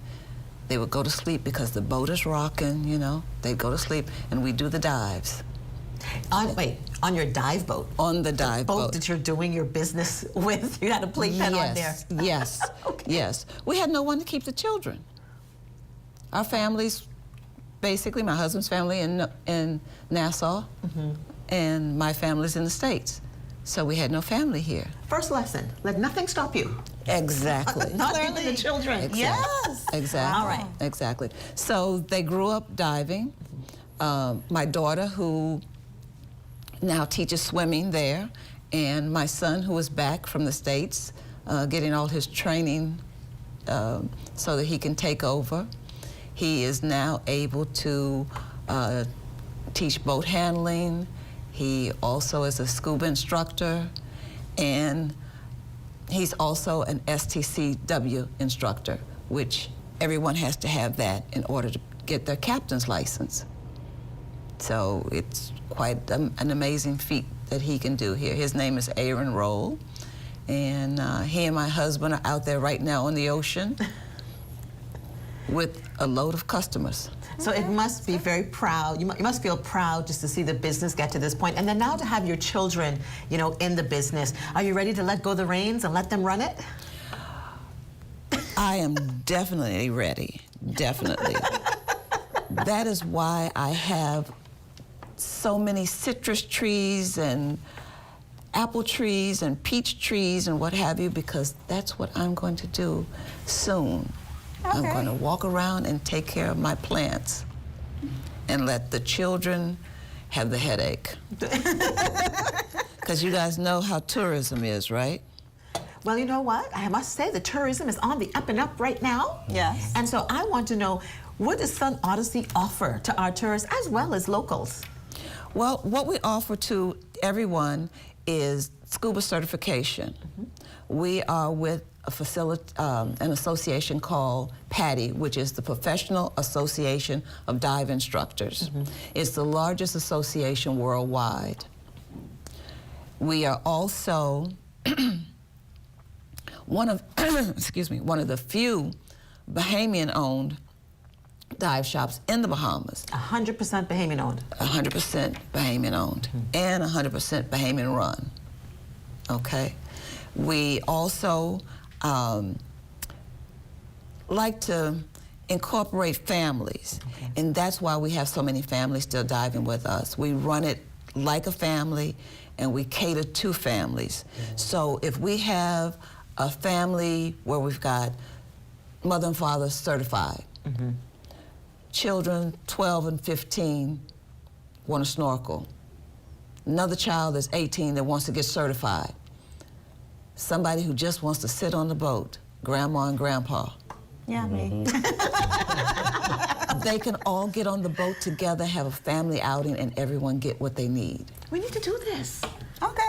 They would go to sleep because the boat is rocking, you know. They'd go to sleep, and we'd do the dives. On your dive boat? On the dive boat. That you're doing your business with? You had a playpen on there? Yes, yes. We had no one to keep the children. Our families, basically, my husband's family in Nassau, and my family's in the States. So we had no family here. First lesson, let nothing stop you. Exactly. Not even the children. Exactly. Yes. Exactly. All right. Exactly. So they grew up diving. My daughter, who now teaches swimming there, and my son, who is back from the States, getting all his training so that he can take over. He is now able to teach boat handling. He also is a scuba instructor, and he's also an STCW instructor, which everyone has to have that in order to get their captain's license. So it's quite an amazing feat that he can do here. His name is Aaron Roll, and he and my husband are out there right now on the ocean with a load of customers. So it must be very proud. You must feel proud just to see the business get to this point. And then now to have your children, you know, in the business. Are you ready to let go the reins and let them run it? I am definitely ready, definitely. That is why I have so many citrus trees and apple trees and peach trees and what have you, because that's what I'm going to do soon. I'm going to walk around and take care of my plants and let the children have the headache. Because you guys know how tourism is, right? Well, you know what? I must say the tourism is on the up and up right now. Yes. And so I want to know, what does Sun Odyssey offer to our tourists as well as locals? Well, what we offer to everyone is scuba certification. We are with an association called PADI, which is the Professional Association of Dive Instructors. It's the largest association worldwide. We are also one of, excuse me, one of the few Bahamian-owned dive shops in the Bahamas. 100% Bahamian owned. 100% Bahamian owned and 100% Bahamian run. Okay. We also like to incorporate families, and that's why we have so many families still diving with us. We run it like a family, and we cater to families. So if we have a family where we've got mother and father certified, children 12 and 15 want to snorkel, another child is 18 that wants to get certified, somebody who just wants to sit on the boat, grandma and grandpa. Yeah, me. They can all get on the boat together, have a family outing, and everyone get what they need. We need to do this. Okay.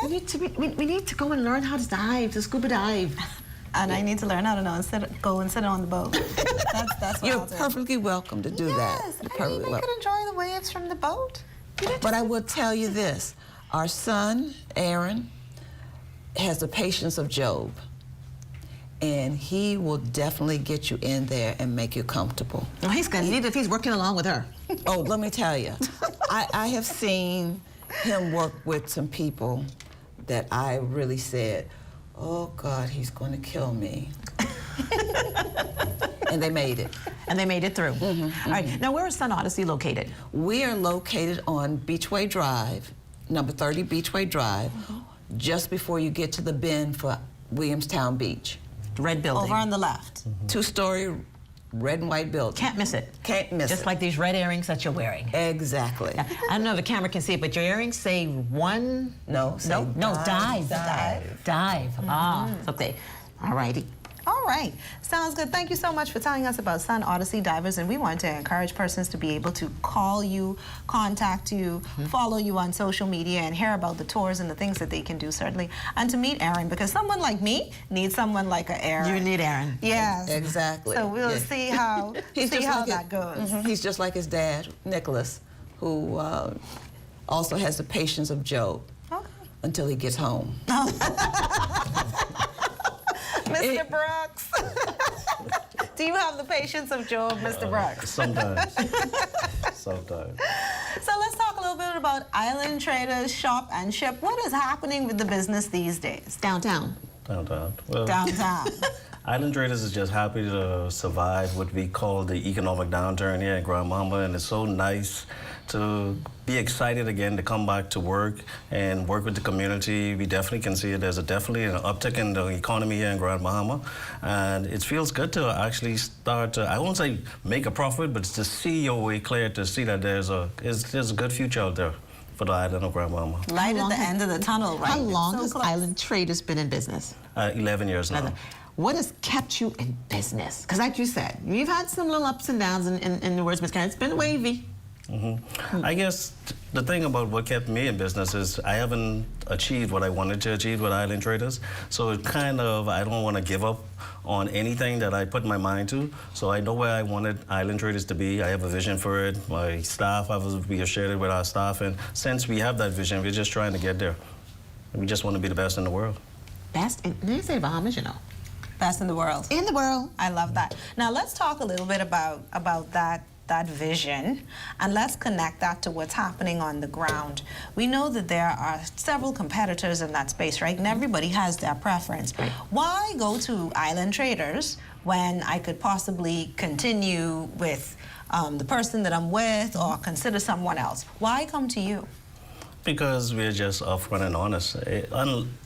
We need to go and learn how to dive, to scuba dive. And I need to learn how to go and sit on the boat. That's what You're I'll do. perfectly welcome to do that. Yes, You're I perfectly even welcome. could enjoy the waves from the boat. But I will tell you this, our son, Aaron, has the patience of Job, and he will definitely get you in there and make you comfortable. Oh, he's gonna need it if he's working along with her. Oh, let me tell you, I have seen him work with some people that I really said, oh God, he's going to kill me. And they made it. And they made it through. All right, now where is Sun Odyssey located? We are located on Beachway Drive, number 30 Beachway Drive, just before you get to the bend for Williamstown Beach. Red building. Over on the left. Two-story red and white building. Can't miss it. Can't miss it. Just like these red earrings that you're wearing. Exactly. Yeah. I don't know if the camera can see it, but your earrings say one. No, say dive. Dive. Ah, Mm-hmm. okay. All righty. All right, sounds good. Thank you so much for telling us about Sun Odyssey Divers, and we want to encourage persons to be able to call you, contact you, follow you on social media, and hear about the tours and the things that they can do, certainly, and to meet Aaron, because someone like me needs someone like a Aaron. You need Aaron. Yes. Exactly. So we'll Yeah. see how that goes. He's just like his dad, Nicholas, who also has the patience of Job until he gets home. Mr. Brooks. Do you have the patience of Job, Mr. Brooks? Sometimes. Sometimes. So let's talk a little bit about Island Traders Shop and Ship. What is happening with the business these days? Downtown. Downtown. Well, Downtown. Island Traders is just happy to survive what we call the economic downturn here in Grand Bahama, and it's so nice to be excited again to come back to work and work with the community. We definitely can see it. There's definitely an uptick in the economy here in Grand Bahama, and it feels good to actually start to, I won't say make a profit, but to see your way clear, to see that there's a good future out there for the island of Grand Bahama. Light at the end of the tunnel, right? How long So has close. Island Traders been in business? 11 years now. What has kept you in business? Because like you said, you've had some little ups and downs in the words, Ms. Karen. It's been wavy. I guess the thing about what kept me in business is I haven't achieved what I wanted to achieve with Island Traders. So it kind of, I don't want to give up on anything that I put my mind to. So I know where I wanted Island Traders to be. I have a vision for it. My staff, we have shared it with our staff. And since we have that vision, we're just trying to get there. We just want to be the best in the world. Best in, they say Bahamas, you know. Best in the world. In the world. I love that. Now let's talk a little bit about that vision, and let's connect that to what's happening on the ground. We know that there are several competitors in that space, right? And everybody has their preference. Right. Why go to Island Traders when I could possibly continue with the person that I'm with or consider someone else? Why come to you? Because we're just upfront and honest.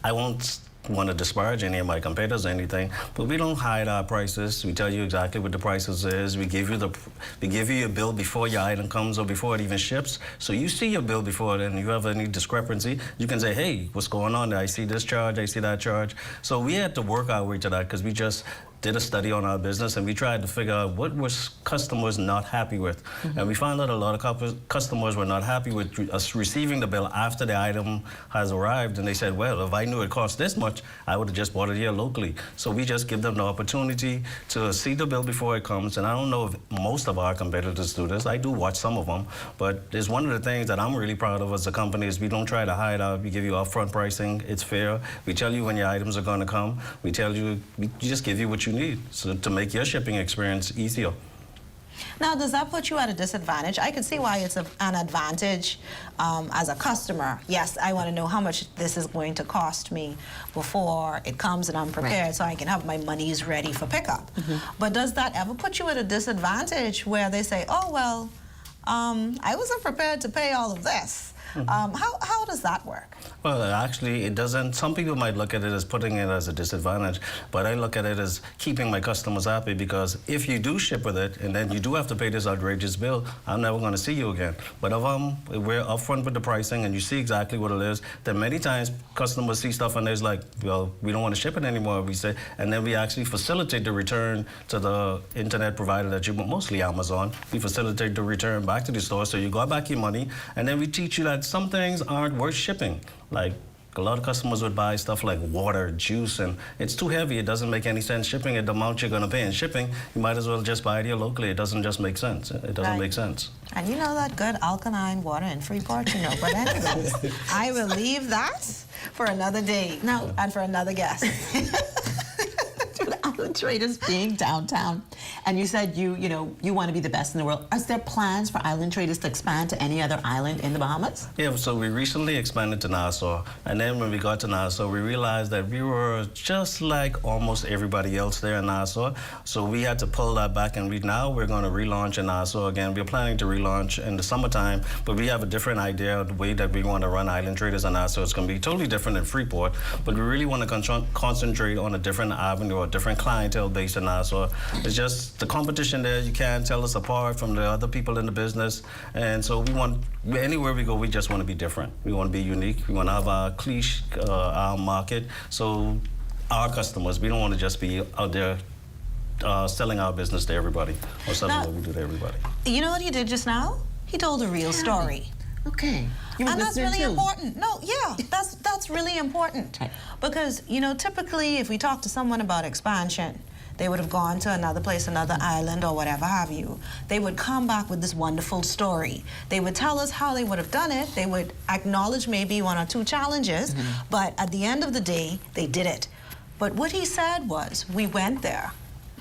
I won't want to disparage any of my competitors or anything, but we don't hide our prices. We tell you exactly what the prices is. We give you your bill before your item comes or before it even ships. So you see your bill before it, and if you have any discrepancy, you can say, hey, what's going on there? I see this charge, I see that charge. So we had to work our way to that because we just did a study on our business, and we tried to figure out what was customers not happy with. And we found out a lot of customers were not happy with us receiving the bill after the item has arrived, and they said, well, if I knew it cost this much, I would have just bought it here locally. So we just give them the opportunity to see the bill before it comes, and I don't know if most of our competitors do this. I do watch some of them, but it's one of the things that I'm really proud of as a company is we don't try to hide out. We give you upfront pricing. It's fair. We tell you when your items are going to come. We just give you what you need so to make your shipping experience easier. Now, does that put you at a disadvantage? I can see why it's an advantage as a customer. Yes, I want to know how much this is going to cost me before it comes and I'm prepared so I can have my monies ready for pickup. But does that ever put you at a disadvantage where they say, oh, well, I wasn't prepared to pay all of this? How does that work? Well, actually, it doesn't. Some people might look at it as putting it as a disadvantage, but I look at it as keeping my customers happy, because if you do ship with it and then you do have to pay this outrageous bill, I'm never going to see you again. But if we're upfront with the pricing and you see exactly what it is, then many times customers see stuff and there's like, well, we don't want to ship it anymore, we say, and then we actually facilitate the return to the internet provider that you, mostly Amazon. We facilitate the return back to the store, so you got back your money, and then we teach you that some things aren't worth shipping. Like, a lot of customers would buy stuff like water, juice, and it's too heavy. It doesn't make any sense shipping it the amount you're going to pay in shipping. You might as well just buy it here locally. It doesn't just make sense. It doesn't make sense. And you know that good alkaline water in Freeport, you know. But anyways, I will leave that for another day and for another guest. Island Traders being downtown, and you said you want to be the best in the world. Is there plans for Island Traders to expand to any other island in the Bahamas? Yeah, so we recently expanded to Nassau, and then when we got to Nassau, we realized that we were just like almost everybody else there in Nassau, so we had to pull that back, and now we're going to relaunch in Nassau again. We're planning to relaunch in the summertime, but we have a different idea of the way that we want to run Island Traders in Nassau. It's going to be totally different than Freeport, but we really want to concentrate on a different avenue or a different clientele base in Nassau. It's just the competition there. You can't tell us apart from the other people in the business, and so we want, anywhere we go, we just want to be different. We want to be unique. We want to have our cliche, our market. So our customers, we don't want to just be out there selling our business to everybody or selling what we do to everybody. You know what he did just now? He told a real story. Okay. And that's really important. No, yeah, that's really important. Because, you know, typically if we talk to someone about expansion, they would have gone to another place, another island or whatever have you. They would come back with this wonderful story. They would tell us how they would have done it. They would acknowledge maybe one or two challenges, but at the end of the day, they did it. But what he said was, we went there,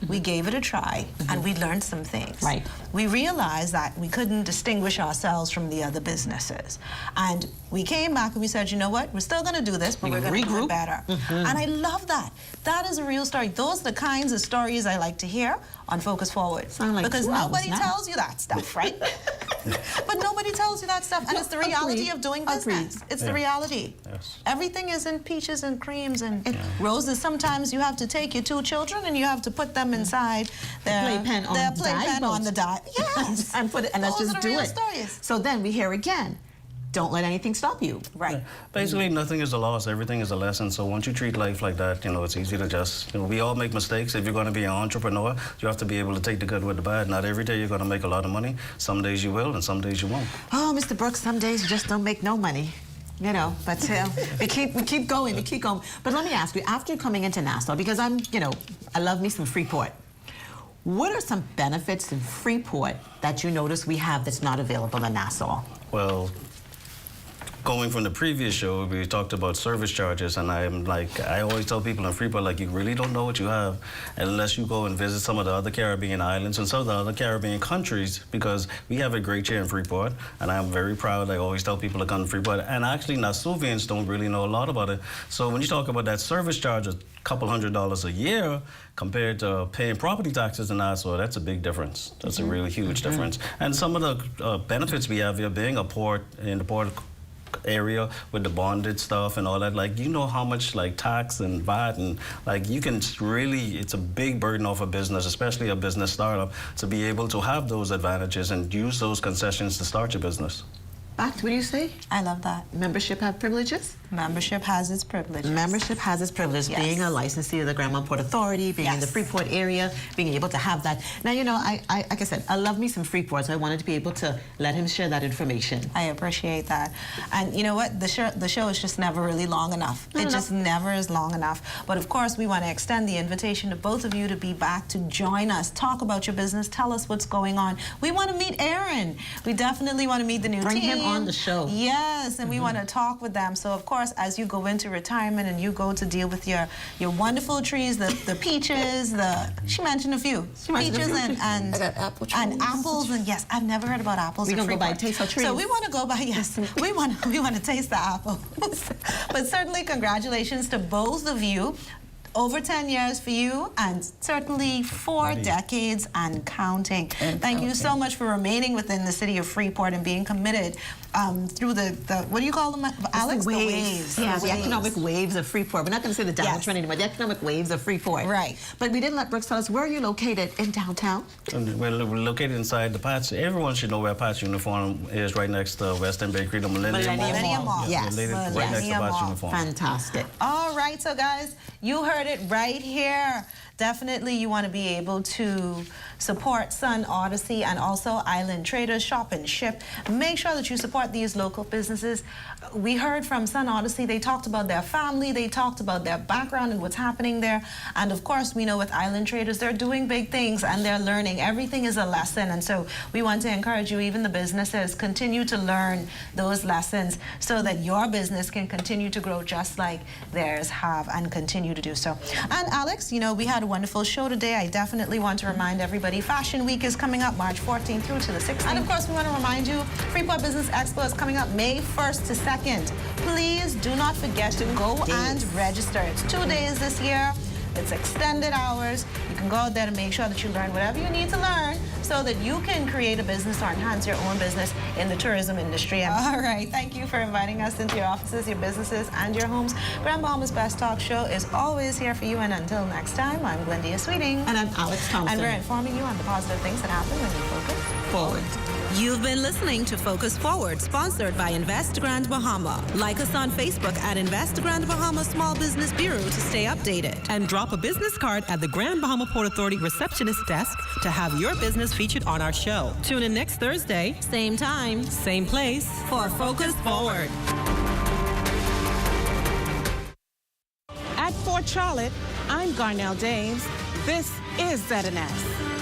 we gave it a try, and we learned some things. Right. We realized that we couldn't distinguish ourselves from the other businesses. And we came back and we said, you know what, we're still going to do this, but we're going to do it better. And I love that. That is a real story. Those are the kinds of stories I like to hear on Focus Forward. Like because nobody tells you that stuff, right? But nobody tells you that stuff, and it's the reality of doing business. It's the reality. Everything isn't peaches and creams and roses. Sometimes you have to take your two children and you have to put them inside their playpen on the dive. Yes. and let's just do it. Stories. So then we hear again, don't let anything stop you. Right. Yeah. Basically, nothing is a loss. Everything is a lesson. So once you treat life like that, you know, it's easy to just, you know, we all make mistakes. If you're going to be an entrepreneur, you have to be able to take the good with the bad. Not every day you're going to make a lot of money. Some days you will, and some days you won't. Oh, Mr. Brooks, some days you just don't make no money. You know, but we keep going, we keep going. But let me ask you, after coming into Nassau, because I love me some Freeport. What are some benefits in Freeport that you notice we have that's not available in Nassau? Well, going from the previous show, we talked about service charges, and I always tell people in Freeport, like, you really don't know what you have unless you go and visit some of the other Caribbean islands and some of the other Caribbean countries, because we have a great here in Freeport, and I'm very proud. I always tell people to come to Freeport, and actually Nassauvians don't really know a lot about it. So when you talk about that service charge of a couple $100s a year compared to paying property taxes in Nassau, that's a big difference. That's a really huge difference. And some of the benefits we have here, being a port in the port area with the bonded stuff and all that, like, you know how much like tax and VAT and like you can really, it's a big burden off a business, especially a business startup, to be able to have those advantages and use those concessions to start your business. What do you say? I love that. Membership have privileges? Membership has its privileges. Membership has its privileges. Yes. Being a licensee of the Grand Bahama Port Authority, being in the Freeport area, being able to have that. Now, you know, I like I said, I love me some Freeport, so I wanted to be able to let him share that information. I appreciate that. And you know what? The show is just never really long enough. It just never is long enough. But of course, we want to extend the invitation to both of you to be back to join us, talk about your business, tell us what's going on. We want to meet Aaron. We definitely want to meet the new team. Bring him on the show. Yes, and we want to talk with them. So, of course, as you go into retirement and you go to deal with your wonderful trees, the peaches, she mentioned a few. Peaches and apple trees. And apples, and yes, I've never heard about apples. We're going to go by and taste our trees. So we want to go by, yes, we want to taste the apples. But certainly congratulations to both of you. Over 10 years for you, and certainly 4 decades and counting. Thank you so much for remaining within the city of Freeport and being committed through the what do you call them, Alex? The waves. Yeah, the economic waves of Freeport. We're not going to say the downward trend anymore. The economic waves of Freeport. Right. But we didn't let Brooks tell us, where are you located in downtown? We're located inside the Pat's. Everyone should know where Pat's Uniform is, right next to West End Bakery, the Millennium Mall. Yes. Right next to Pat's Uniform. Fantastic. All right, so guys, you heard it right here. Definitely you want to be able to support Sun Odyssey and also Island Traders, Shop and Ship. Make sure that you support these local businesses. We heard from Sun Odyssey, they talked about their family, they talked about their background and what's happening there. And of course, we know with Island Traders, they're doing big things and they're learning. Everything is a lesson. And so we want to encourage you, even the businesses, continue to learn those lessons so that your business can continue to grow just like theirs have and continue to do so. And Alex, you know, we had a wonderful show today. I definitely want to remind everybody, Fashion Week is coming up March 14th through to the 16th. And of course, we want to remind you, Freeport Business Expo is coming up May 1st to 2nd. Please do not forget to go and register. It's 2 days this year. It's extended hours. You can go out there to make sure that you learn whatever you need to learn so that you can create a business or enhance your own business in the tourism industry. All right, thank you for inviting us into your offices, your businesses, and your homes. Grand Bahama's Best Talk Show is always here for you, and until next time, I'm Glendia Sweeting. And I'm Alex Thompson. And we're informing you on the positive things that happen when you focus forward. You've been listening to Focus Forward, sponsored by Invest Grand Bahama. Like us on Facebook at Invest Grand Bahama Small Business Bureau to stay updated. And drop a business card at the Grand Bahama Port Authority receptionist desk to have your business featured on our show. Tune in next Thursday. Same time. Same place. For Focus Forward. At Fort Charlotte, I'm Garnell Dames. This is ZNS.